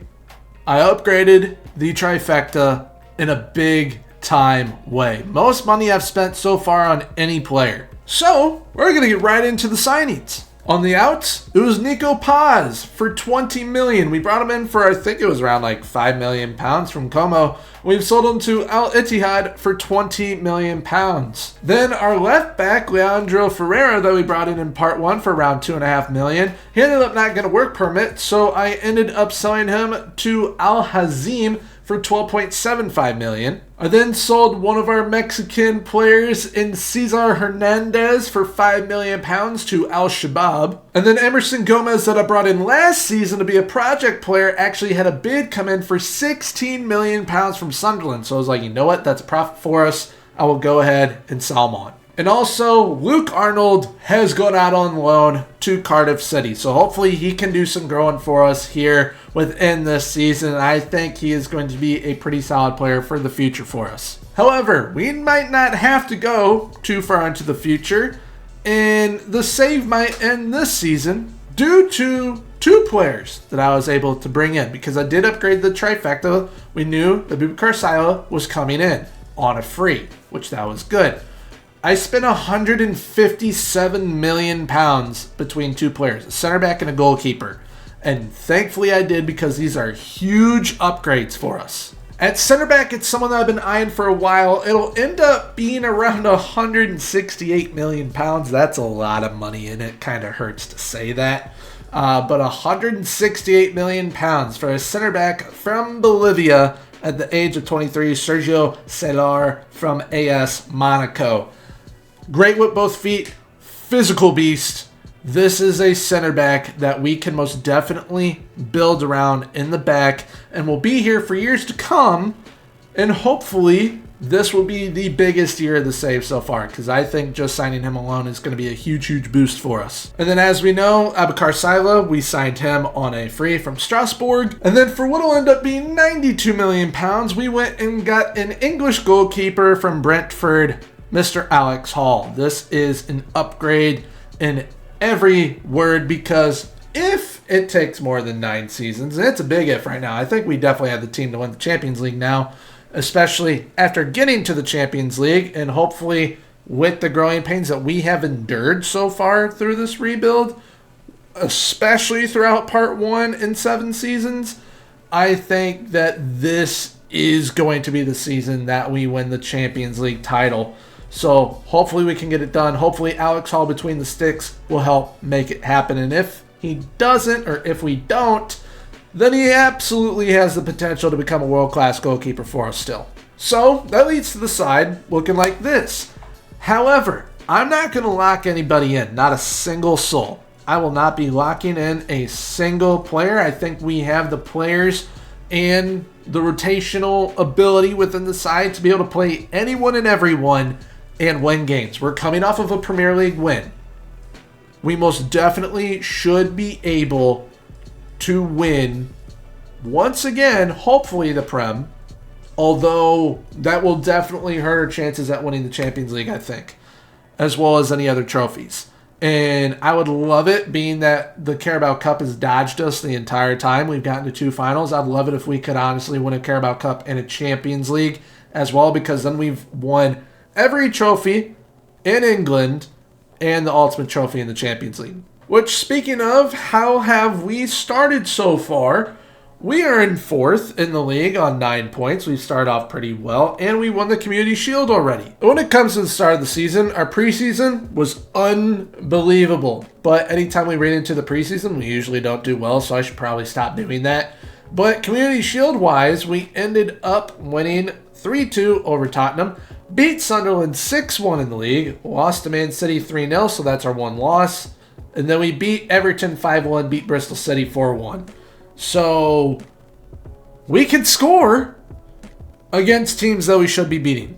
I upgraded the trifecta in a big time way. Most money I've spent so far on any player. So we're going to get right into the signings. On the outs, it was Nico Paz for 20 million. We brought him in for, I think it was around like 5 million pounds from Como. We've sold him to Al Ittihad for 20 million pounds. Then our left back, Leandro Ferreira, that we brought in part 1 for around 2.5 million. He ended up not getting a work permit, so I ended up selling him to Al Hazim for 12.75 million. I then sold one of our Mexican players in Cesar Hernandez for 5 million pounds to Al Shabab. And then Emerson Gomez, that I brought in last season to be a project player, actually had a bid come in for 16 million pounds from Sunderland. So I was like, you know what? That's a profit for us. I will go ahead and sell him on. And also, Luke Arnold has gone out on loan to Cardiff City. So hopefully he can do some growing for us here within this season. I think he is going to be a pretty solid player for the future for us. However, we might not have to go too far into the future. And the save might end this season due to 2 players that I was able to bring in. Because I did upgrade the trifecta. We knew that Boubacar Sila was coming in on a free, which that was good. I spent 157 million pounds between 2 players, a center back and a goalkeeper. And thankfully I did, because these are huge upgrades for us. At center back, it's someone that I've been eyeing for a while. It'll end up being around 168 million pounds. That's a lot of money, and it kind of hurts to say that. But 168 million pounds for a center back from Bolivia at the age of 23, Sergio Celar from AS Monaco. Great with both feet, physical beast. This is a center back that we can most definitely build around in the back and will be here for years to come. And hopefully this will be the biggest year of the save so far, because I think just signing him alone is going to be a huge, huge boost for us. And then as we know, Boubacar Sila, we signed him on a free from Strasbourg. And then for what will end up being 92 million pounds, we went and got an English goalkeeper from Brentford, Mr. Alex Hall. This is an upgrade in every word, because if it takes more than 9 seasons, and it's a big if right now, I think we definitely have the team to win the Champions League now, especially after getting to the Champions League, and hopefully with the growing pains that we have endured so far through this rebuild, especially throughout part 1 in 7 seasons, I think that this is going to be the season that we win the Champions League title. So hopefully we can get it done. Hopefully Alex Hall between the sticks will help make it happen. And if he doesn't, or if we don't, then he absolutely has the potential to become a world-class goalkeeper for us still. So that leads to the side looking like this. However, I'm not going to lock anybody in, not a single soul. I will not be locking in a single player. I think we have the players and the rotational ability within the side to be able to play anyone and everyone and win games. We're coming off of a Premier League win. We most definitely should be able to win once again, hopefully the Prem, although that will definitely hurt our chances at winning the Champions League, I think, as well as any other trophies. And I would love it, being that the Carabao Cup has dodged us the entire time. We've gotten to 2 finals. I'd love it if we could honestly win a Carabao Cup and a Champions League as well, because then we've won every trophy in England and the ultimate trophy in the Champions League. Which, speaking of, how have we started so far? We are in 4th in the league on 9 points. We've started off pretty well, and we won the Community Shield already. When it comes to the start of the season, our preseason was unbelievable. But anytime we read into the preseason, we usually don't do well, so I should probably stop doing that. But Community Shield-wise, we ended up winning 3-2 over Tottenham, beat Sunderland 6-1 in the league, lost to Man City 3-0, so that's our one loss, and then we beat Everton 5-1, beat Bristol City 4-1. So we can score against teams that we should be beating.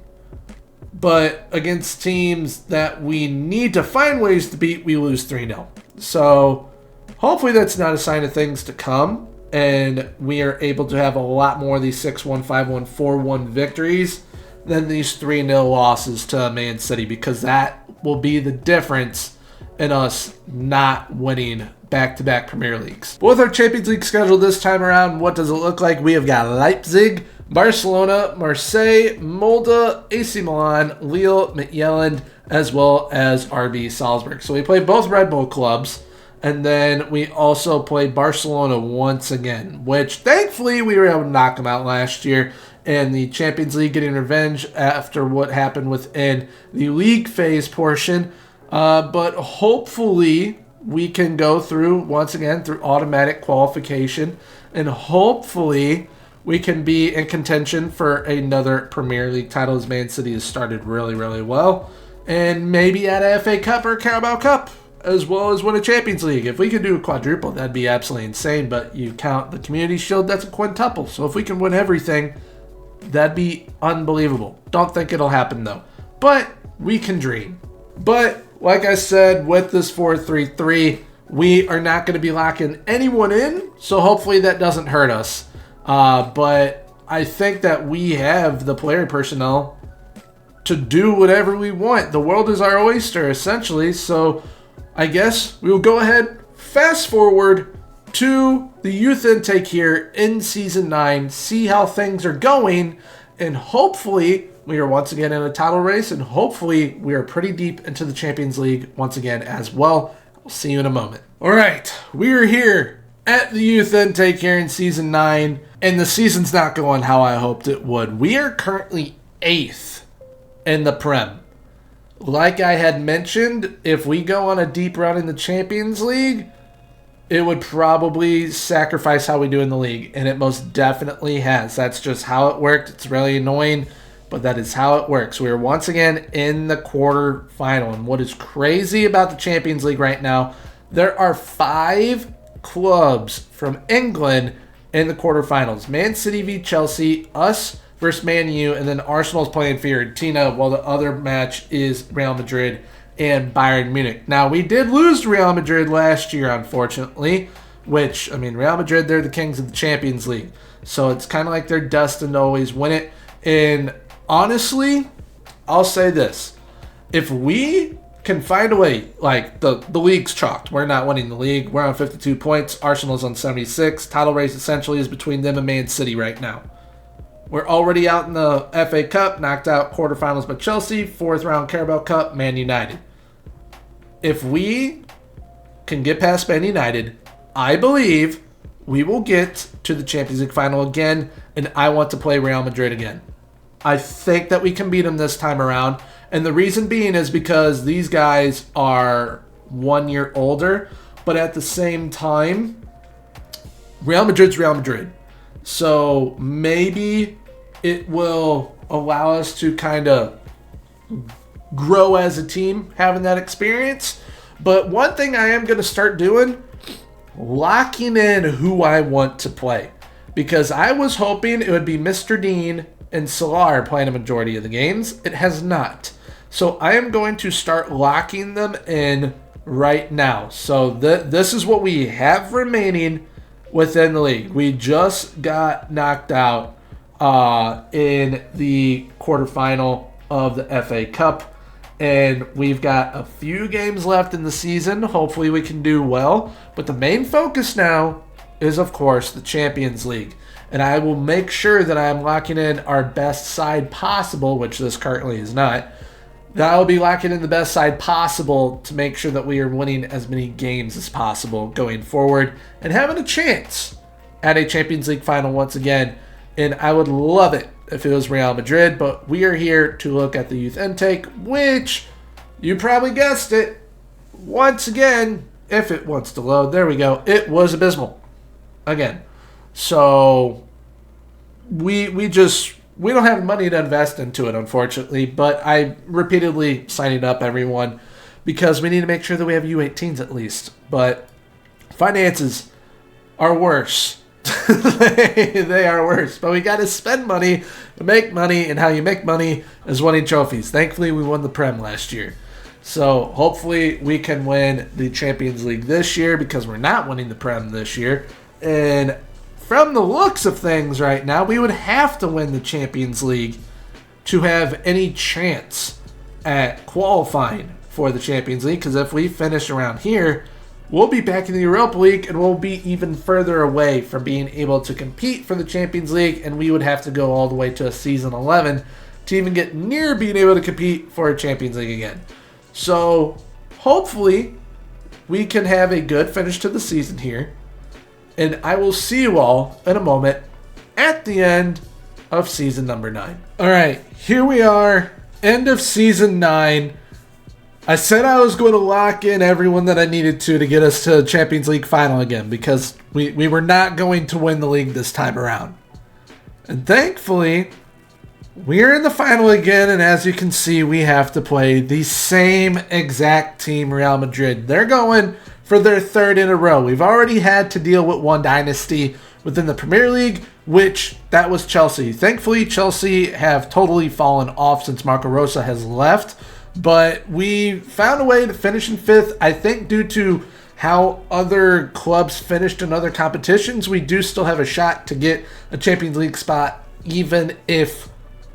But against teams that we need to find ways to beat, we lose 3-0. So hopefully that's not a sign of things to come, and we are able to have a lot more of these 6-1, 5-1, 4-1 victories than these 3-0 losses to Man City, because that will be the difference in us not winning back-to-back Premier Leagues. With our Champions League schedule this time around, what does it look like? We have got Leipzig, Barcelona, Marseille, Molde, AC Milan, Lille, Midtjylland, as well as RB Salzburg. So we play both Red Bull clubs, and then we also play Barcelona once again, which thankfully we were able to knock them out last year in the Champions League, getting revenge after what happened within the league phase portion. But hopefully we can go through, once again, through automatic qualification, and hopefully we can be in contention for another Premier League title, as Man City has started really, really well. And maybe at a FA Cup or Carabao Cup, as well as win a Champions League. If we could do a quadruple, that'd be absolutely insane. But you count the Community Shield, that's a quintuple. So if we can win everything, that'd be unbelievable. Don't think it'll happen, though. But we can dream. But like I said, with this 4-3-3, we are not going to be locking anyone in. So hopefully that doesn't hurt us. But I think that we have the player personnel to do whatever we want. The world is our oyster, essentially. So I guess we will go ahead, fast forward to the youth intake here in Season 9, see how things are going, and hopefully we are once again in a title race, and hopefully we are pretty deep into the Champions League once again as well. I'll see you in a moment. All right, we are here at the youth intake here in Season 9, and the season's not going how I hoped it would. We are currently 8th in the Prem. Like I had mentioned, if we go on a deep run in the Champions League, it would probably sacrifice how we do in the league, and it most definitely has. That's just how it worked. It's really annoying, but that is how it works. We are once again in the quarterfinal, and what is crazy about the Champions League right now, there are 5 clubs from England in the quarterfinals. Man City v Chelsea, us versus Man U, and then Arsenal's playing Fiorentina, while the other match is Real Madrid and Bayern Munich. Now, we did lose to Real Madrid last year, unfortunately, which, I mean, Real Madrid, they're the kings of the Champions League. So it's kind of like they're destined to always win it. And honestly, I'll say this. If we can find a way, like the league's chalked. We're not winning the league. We're on 52 points. Arsenal's on 76. Title race essentially is between them and Man City right now. We're already out in the FA Cup, knocked out quarterfinals by Chelsea, 4th round Carabao Cup, Man United. If we can get past Man United, I believe we will get to the Champions League final again, and I want to play Real Madrid again. I think that we can beat them this time around, and the reason being is because these guys are 1 year older, but at the same time, Real Madrid's Real Madrid. So maybe it will allow us to kind of grow as a team having that experience. But one thing I am going to start doing, locking in who I want to play. Because I was hoping it would be Mr. Dean and Solar playing a majority of the games. It has not. So I am going to start locking them in right now. So this is what we have remaining within the league. We just got knocked out in the quarterfinal of the FA Cup, and we've got a few games left in the season. Hopefully we can do well, but the main focus now is, of course, the Champions League, and I will make sure that I am locking in our best side possible, which this currently is not. That I will be locking in the best side possible to make sure that we are winning as many games as possible going forward and having a chance at a Champions League final once again. And I would love it if it was Real Madrid, but we are here to look at the youth intake, which you probably guessed it. Once again, if it wants to load, there we go. It was abysmal again. So we just we don't have money to invest into it, unfortunately, but I repeatedly signing up everyone because we need to make sure that we have U18s at least. But finances are worse. They are worse. But we got to spend money to make money, and how you make money is winning trophies. Thankfully, we won the Prem last year. So hopefully we can win the Champions League this year because we're not winning the Prem this year. And from the looks of things right now, we would have to win the Champions League to have any chance at qualifying for the Champions League, because if we finish around here, we'll be back in the Europa League and we'll be even further away from being able to compete for the Champions League, and we would have to go all the way to a season 11 to even get near being able to compete for a Champions League again. So hopefully we can have a good finish to the season here, and I will see you all in a moment at the end of season number 9. All right, here we are, end of season 9. I said I was going to lock in everyone that I needed to get us to the Champions League final again, because we were not going to win the league this time around. And thankfully, we're in the final again, and as you can see, we have to play the same exact team, Real Madrid. They're going for their 3rd in a row. We've already had to deal with one dynasty within the Premier League, which that was Chelsea. Thankfully, Chelsea have totally fallen off since Marco Rosa has left. But we found a way to finish in 5th. I think due to how other clubs finished in other competitions, we do still have a shot to get a Champions League spot, even if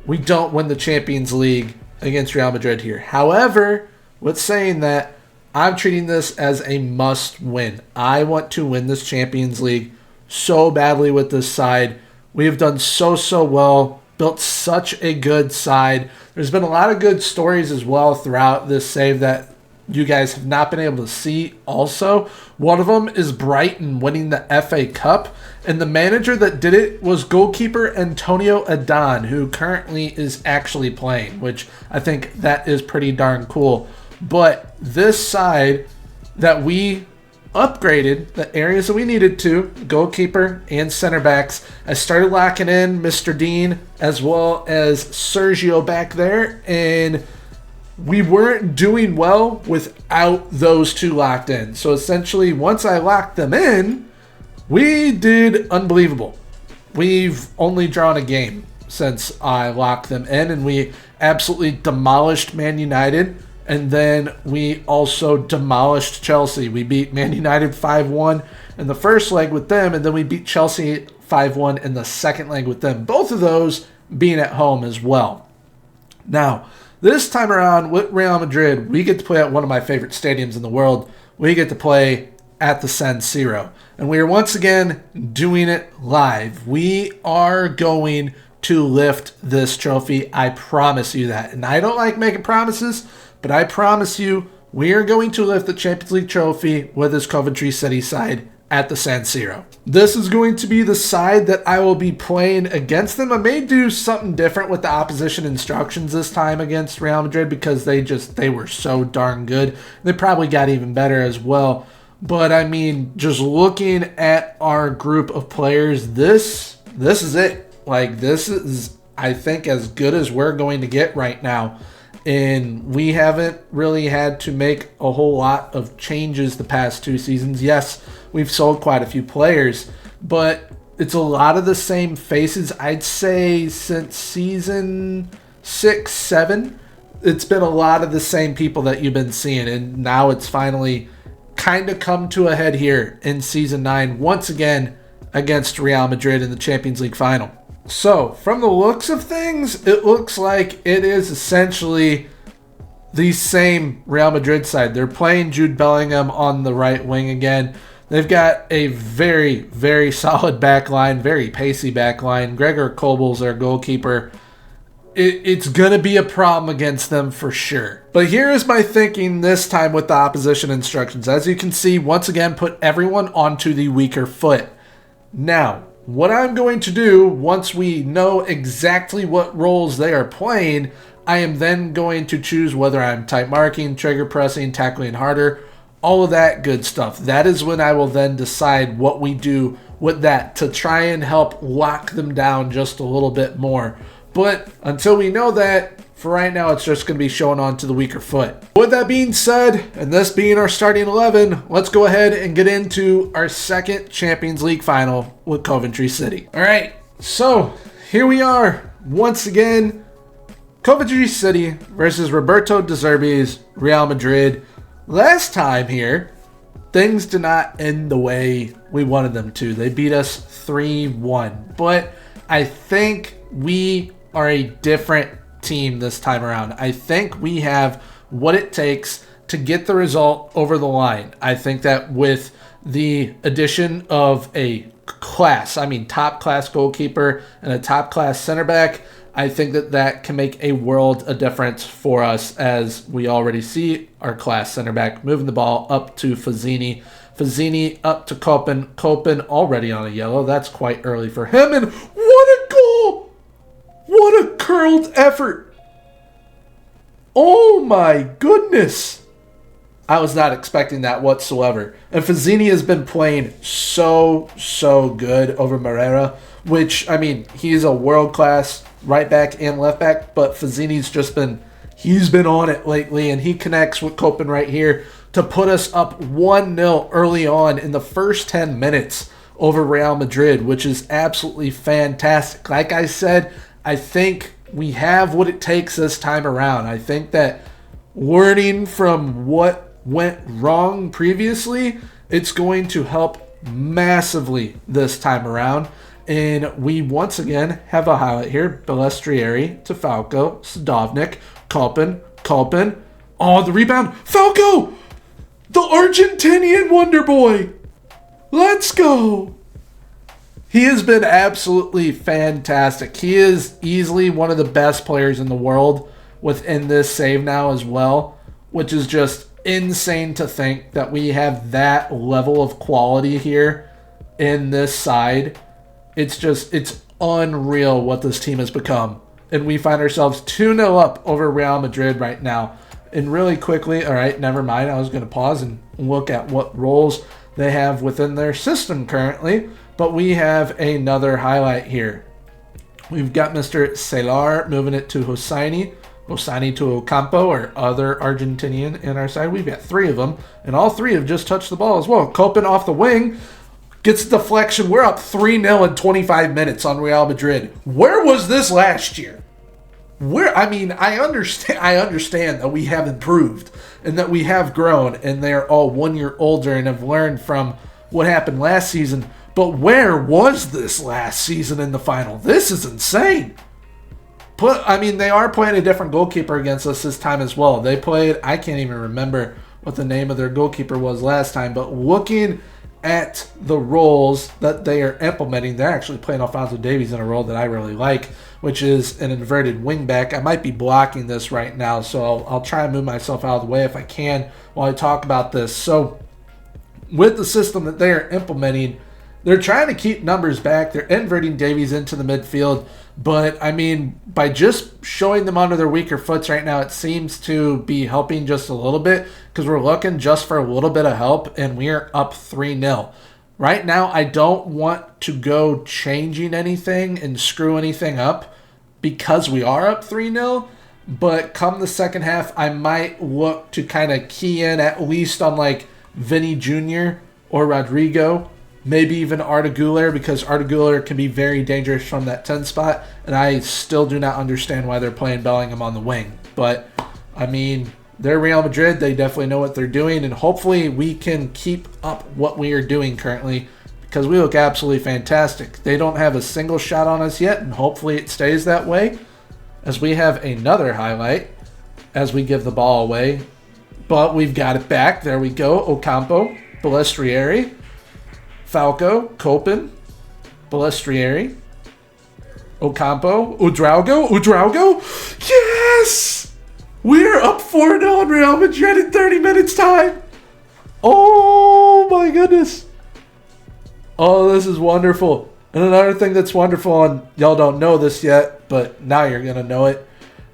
we don't win the Champions League against Real Madrid here. However, with saying that, I'm treating this as a must-win. I want to win this Champions League so badly with this side. We have done so well, built such a good side. There's been a lot of good stories as well throughout this save that you guys have not been able to see also. One of them is Brighton winning the FA Cup, and the manager that did it was goalkeeper Antonio Adon, who currently is actually playing, which I think that is pretty darn cool. But this side that we upgraded the areas that we needed to, goalkeeper and center backs. I started locking in Mr. Dean as well as Sergio back there, and we weren't doing well without those two locked in. So essentially, once I locked them in, we did unbelievable. We've only drawn a game since I locked them in, and we absolutely demolished Man United. And then we also demolished Chelsea. We beat Man United 5-1 in the first leg with them, and then we beat Chelsea 5-1 in the second leg with them. Both of those being at home as well. Now, this time around with Real Madrid, we get to play at one of my favorite stadiums in the world. We get to play at the San Siro. And we are once again doing it live. We are going to lift this trophy. I promise you that. And I don't like making promises, but I promise you, we are going to lift the Champions League trophy with this Coventry City side at the San Siro. This is going to be the side that I will be playing against them. I may do something different with the opposition instructions this time against Real Madrid because they were so darn good. They probably got even better as well. But I mean, just looking at our group of players, this is it. Like, this is, I think, as good as we're going to get right now. And we haven't really had to make a whole lot of changes the past 2 seasons. Yes, we've sold quite a few players, but it's a lot of the same faces. I'd say since season 6, 7, it's been a lot of the same people that you've been seeing. And now it's finally kind of come to a head here in season 9, once again against Real Madrid in the Champions League final. So, from the looks of things, it looks like it is essentially the same Real Madrid side. They're playing Jude Bellingham on the right wing again. They've got a very, very solid back line, very pacey back line. Gregor Kobel's their goalkeeper. It's going to be a problem against them for sure. But here is my thinking this time with the opposition instructions. As you can see, once again, put everyone onto the weaker foot. Now, what I'm going to do, once we know exactly what roles they are playing, I am then going to choose whether I'm tight marking, trigger pressing, tackling harder, all of that good stuff. That is when I will then decide what we do with that to try and help lock them down just a little bit more. But until we know that, for right now, it's just going to be showing on to the weaker foot. With that being said, and this being our starting 11, let's go ahead and get into our second Champions League final with Coventry City. All right, so here we are once again. Coventry City versus Roberto De Zerbi's Real Madrid. Last time here, things did not end the way we wanted them to. They beat us 3-1. But I think we are a different team this time around. I think we have what it takes to get the result over the line. I think that with the addition of a top class goalkeeper and a top class center back, I think that can make a world of difference for us, as we already see our class center back moving the ball up to Fazzini. Fazzini up to Koppen. Koppen already on a yellow. That's quite early for him. And what a goal! What a curled effort! Oh my goodness! I was not expecting that whatsoever. And Fazzini has been playing so good over Moreira, which, I mean, he's a world-class right back and left back, but Fazzini's he's been on it lately, and he connects with Koppen right here to put us up 1-0 early on in the first 10 minutes over Real Madrid, which is absolutely fantastic. Like I said, I think we have what it takes this time around. I think that learning from what went wrong previously, it's going to help massively this time around. And we once again have a highlight here. Balestrieri to Falco, Sadovnik, Koppen. Oh, the rebound. Falco! The Argentinian wonder boy! Let's go! He has been absolutely fantastic. He is easily one of the best players in the world within this save now as well, which is just insane to think that we have that level of quality here in this side. It's unreal what this team has become. And we find ourselves 2-0 up over Real Madrid right now. And really quickly, all right, never mind. I was going to pause and look at what roles they have within their system currently. But we have another highlight here. We've got Mr. Celar moving it to Hosseini. Hosseini to Ocampo, our other Argentinian in our side. We've got three of them. And all three have just touched the ball as well. Koppen off the wing. Gets a deflection. We're up 3-0 in 25 minutes on Real Madrid. Where was this last year? I understand that we have improved and that we have grown and they're all 1 year older and have learned from what happened last season. But where was this last season in the final? This is insane. They are playing a different goalkeeper against us this time as well. They played, I can't even remember what the name of their goalkeeper was last time, but looking at the roles that they are implementing, they're actually playing Alphonso Davies in a role that I really like, which is an inverted wingback. I might be blocking this right now, so I'll try and move myself out of the way if I can while I talk about this. So with the system that they are implementing, they're trying to keep numbers back. They're inverting Davies into the midfield. But, by just showing them under their weaker foots right now, it seems to be helping just a little bit because we're looking just for a little bit of help, and we're up 3-0. Right now, I don't want to go changing anything and screw anything up because we are up 3-0. But come the second half, I might look to kind of key in at least on like Vinny Jr. or Rodrigo. Maybe even Arda Güler, because Arda Güler can be very dangerous from that 10 spot, and I still do not understand why they're playing Bellingham on the wing. But, they're Real Madrid. They definitely know what they're doing, and hopefully we can keep up what we are doing currently because we look absolutely fantastic. They don't have a single shot on us yet, and hopefully it stays that way as we have another highlight as we give the ball away. But we've got it back. There we go. Ocampo, Balestrieri, Falco, Koppen, Balestrieri, Ocampo, Udraugo. Yes! We're up 4-0 in Real Madrid in 30 minutes time. Oh my goodness. Oh, this is wonderful. And another thing that's wonderful, and y'all don't know this yet, but now you're going to know it.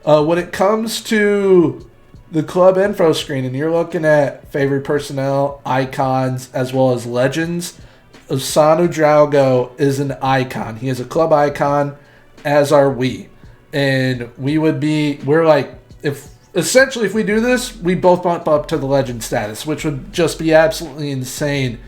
When it comes to the club info screen and you're looking at favorite personnel, icons, as well as legends, Ossanu Drago is an icon. He is a club icon, as are we. And we're like, if we do this, we both bump up to the legend status, which would just be absolutely insane.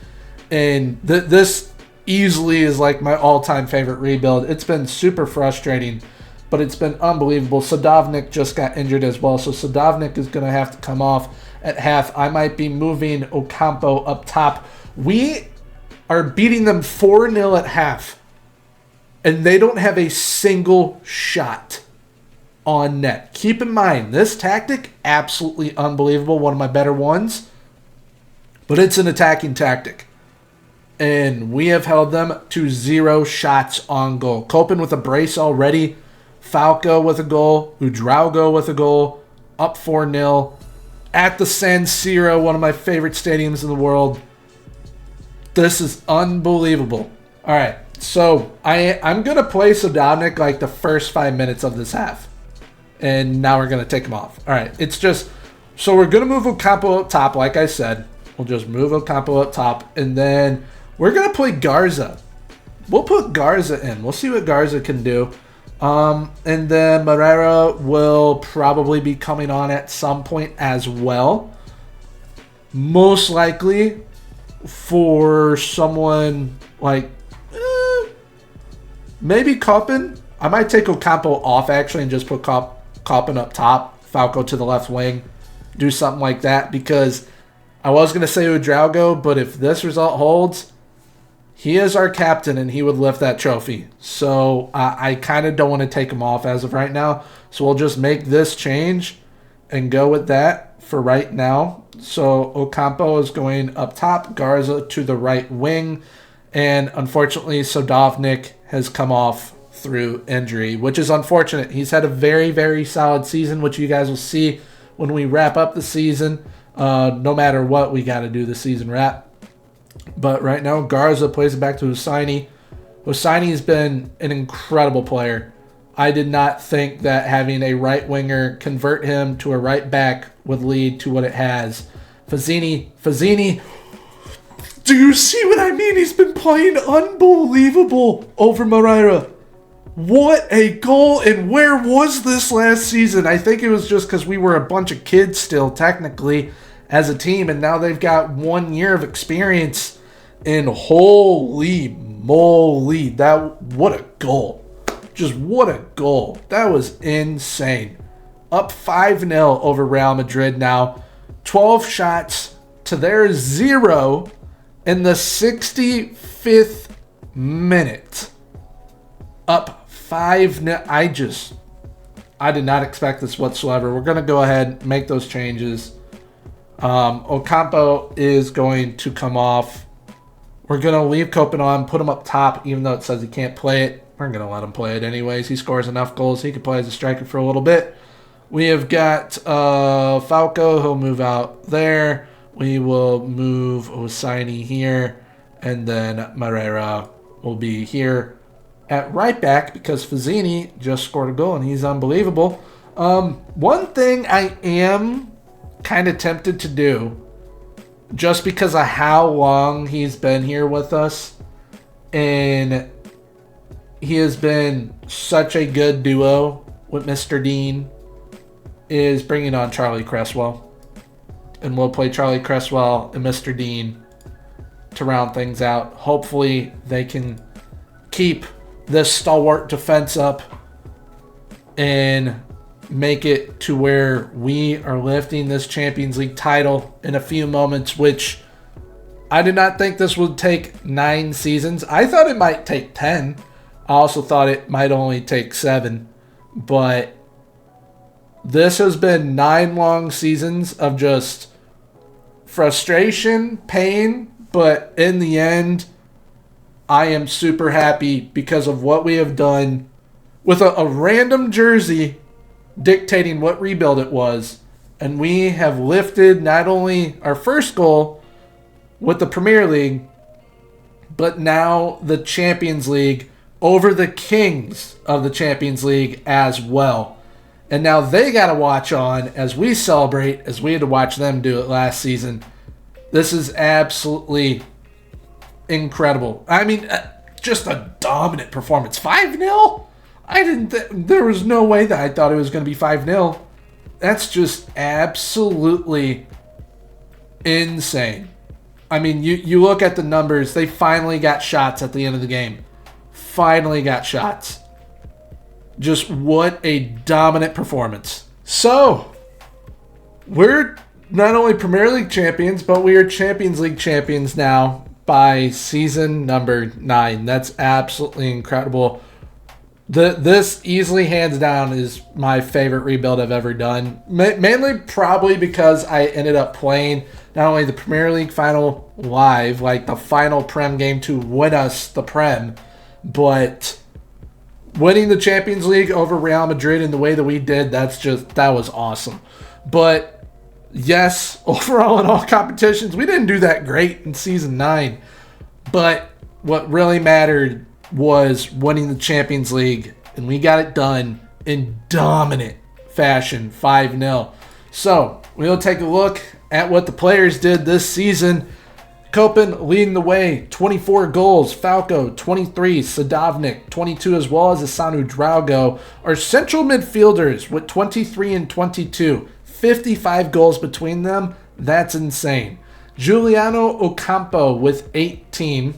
And this easily is like my all-time favorite rebuild. It's been super frustrating, but it's been unbelievable. Sadovnik just got injured as well, so Sadovnik is going to have to come off at half. I might be moving Ocampo up top. We are beating them 4-0 at half, and they don't have a single shot on net. Keep in mind, this tactic, absolutely unbelievable. One of my better ones, but it's an attacking tactic. And we have held them to 0 shots on goal. Copen with a brace already. Falco with a goal. Udraugo with a goal. Up 4-0. At the San Siro, one of my favorite stadiums in the world. This is unbelievable. All right, so I'm going to play Sadovnik like the first 5 minutes of this half. And now we're going to take him off. All right, it's just... So we're going to move Ocampo up top, like I said. We'll just move Ocampo up top. And then we're going to play Garza. We'll put Garza in. We'll see what Garza can do. And then Moreira will probably be coming on at some point as well. Most likely for someone like maybe Copen. I might take Ocampo off actually and just put Copen up top, Falco to the left wing, do something like that, because I was going to say Udraugo, but if this result holds, he is our captain and he would lift that trophy. So I kind of don't want to take him off as of right now. So we'll just make this change and go with that for right now. So Ocampo is going up top, Garza to the right wing, and unfortunately Sadovnik has come off through injury, which is unfortunate. He's had a very, very solid season, which you guys will see when we wrap up the season. No matter what, we got to do the season wrap. But right now, Garza plays it back to Hosseini. Hosseini's been an incredible player. I did not think that having a right winger convert him to a right back would lead to what it has. Fazzini, do you see what I mean? He's been playing unbelievable over Moreira. What a goal, and where was this last season? I think it was just because we were a bunch of kids still, technically, as a team, and now they've got 1 year of experience, and holy moly, what a goal. Just what a goal. That was insane. Up 5-0 over Real Madrid now. 12 shots to their 0 in the 65th minute. Up 5-0. I did not expect this whatsoever. We're going to go ahead and make those changes. Ocampo is going to come off. We're going to leave Copen on, put him up top, even though it says he can't play it. We're going to let him play it anyways. He scores enough goals. He can play as a striker for a little bit. We have got Falco. He'll move out there. We will move Hosseini here. And then Moreira will be here at right back because Fazzini just scored a goal and he's unbelievable. One thing I am kind of tempted to do, just because of how long he's been here with us, and he has been such a good duo with Mr. Dean, is bringing on Charlie Cresswell. And we'll play Charlie Cresswell and Mr. Dean to round things out. Hopefully they can keep this stalwart defense up and make it to where we are lifting this Champions League title in a few moments, which I did not think this would take 9 seasons. I thought it might take 10. I also thought it might only take 7. But this has been 9 long seasons of just frustration, pain, but in the end, I am super happy because of what we have done with a random jersey dictating what rebuild it was. And we have lifted not only our first goal with the Premier League, but now the Champions League over the kings of the Champions League as well. And now they got to watch on as we celebrate, as we had to watch them do it last season. This is absolutely incredible. I mean, just a dominant performance. 5-0? There was no way that I thought it was going to be 5-0. That's just absolutely insane. I mean, you look at the numbers. They finally got shots at the end of the game. Finally got shots. Just what a dominant performance. So, we're not only Premier League champions, but we are Champions League champions now by season number 9. That's absolutely incredible. This easily, hands down, is my favorite rebuild I've ever done. Mainly probably because I ended up playing not only the Premier League final live, like the final Prem game to win us the Prem, but winning the Champions League over Real Madrid in the way that we did, that was awesome. But yes, overall in all competitions, we didn't do that great in season 9. But what really mattered was winning the Champions League, and we got it done in dominant fashion, 5-0. So we'll take a look at what the players did this season. Kopen leading the way, 24 goals. Falco, 23. Sadovnik, 22, as well as Asanu Drago. Our central midfielders with 23 and 22. 55 goals between them. That's insane. Giuliano Ocampo with 18.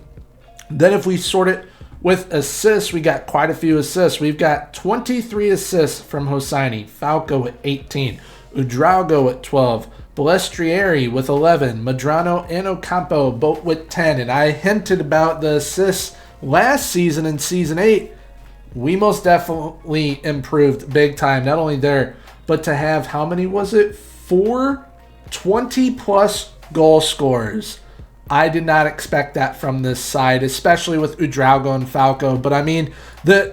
Then if we sort it with assists, we got quite a few assists. We've got 23 assists from Hosseini. Falco at 18. Udrago at 12. Balestrieri with 11. Madrano and Ocampo both with 10. And I hinted about the assists last season in Season 8. We most definitely improved big time. Not only there, but to have, how many was it? 4 20-plus goal scorers. I did not expect that from this side, especially with Udrago and Falco. But I mean,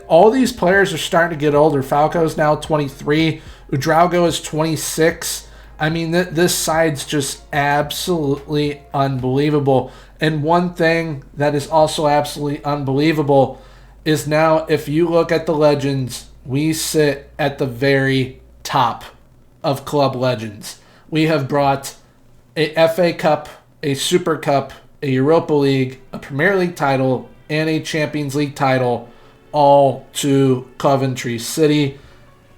all these players are starting to get older. Falco is now 23. Udrago is 26. I mean, this side's just absolutely unbelievable. And one thing that is also absolutely unbelievable is now, if you look at the legends, we sit at the very top of club legends. We have brought a FA Cup, a Super Cup, a Europa League, a Premier League title, and a Champions League title, all to Coventry City.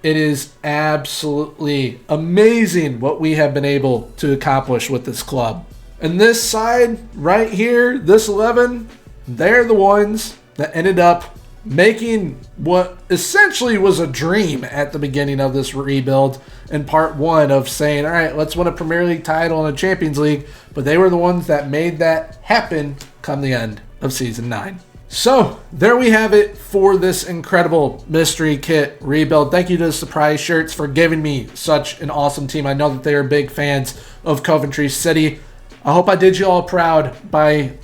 It is absolutely amazing what we have been able to accomplish with this club. And this side right here, this 11, they're the ones that ended up making what essentially was a dream at the beginning of this rebuild in part 1 of saying, all right, let's win a Premier League title and a Champions League. But they were the ones that made that happen come the end of Season 9. So there we have it for this incredible mystery kit rebuild. Thank you to the Surprise Shirts for giving me such an awesome team. I know that they are big fans of Coventry City. I hope I did you all proud by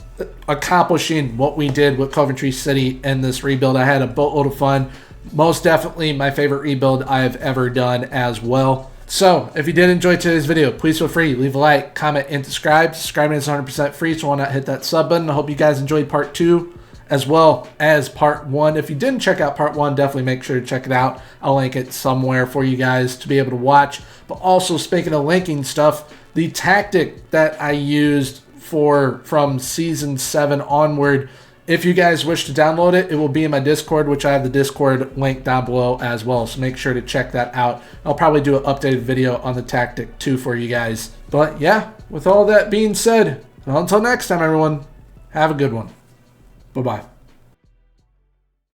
accomplishing what we did with Coventry City in this rebuild. I had a boatload of fun. Most definitely my favorite rebuild I've ever done as well. So if you did enjoy today's video, please feel free, leave a like, comment, and subscribe. Subscribing is 100% free, so why not hit that sub button. I hope you guys enjoyed part 2 as well as part 1. If you didn't check out part 1, definitely make sure to check it out. I'll link it somewhere for you guys to be able to watch. But also, speaking of linking stuff, the tactic that I used from Season 7 onward, if you guys wish to download it, it will be in my Discord, which I have the Discord link down below as well. So make sure to check that out. I'll probably do an updated video on the tactic too for you guys. But yeah, with all that being said, until next time, everyone, have a good one. Bye-bye.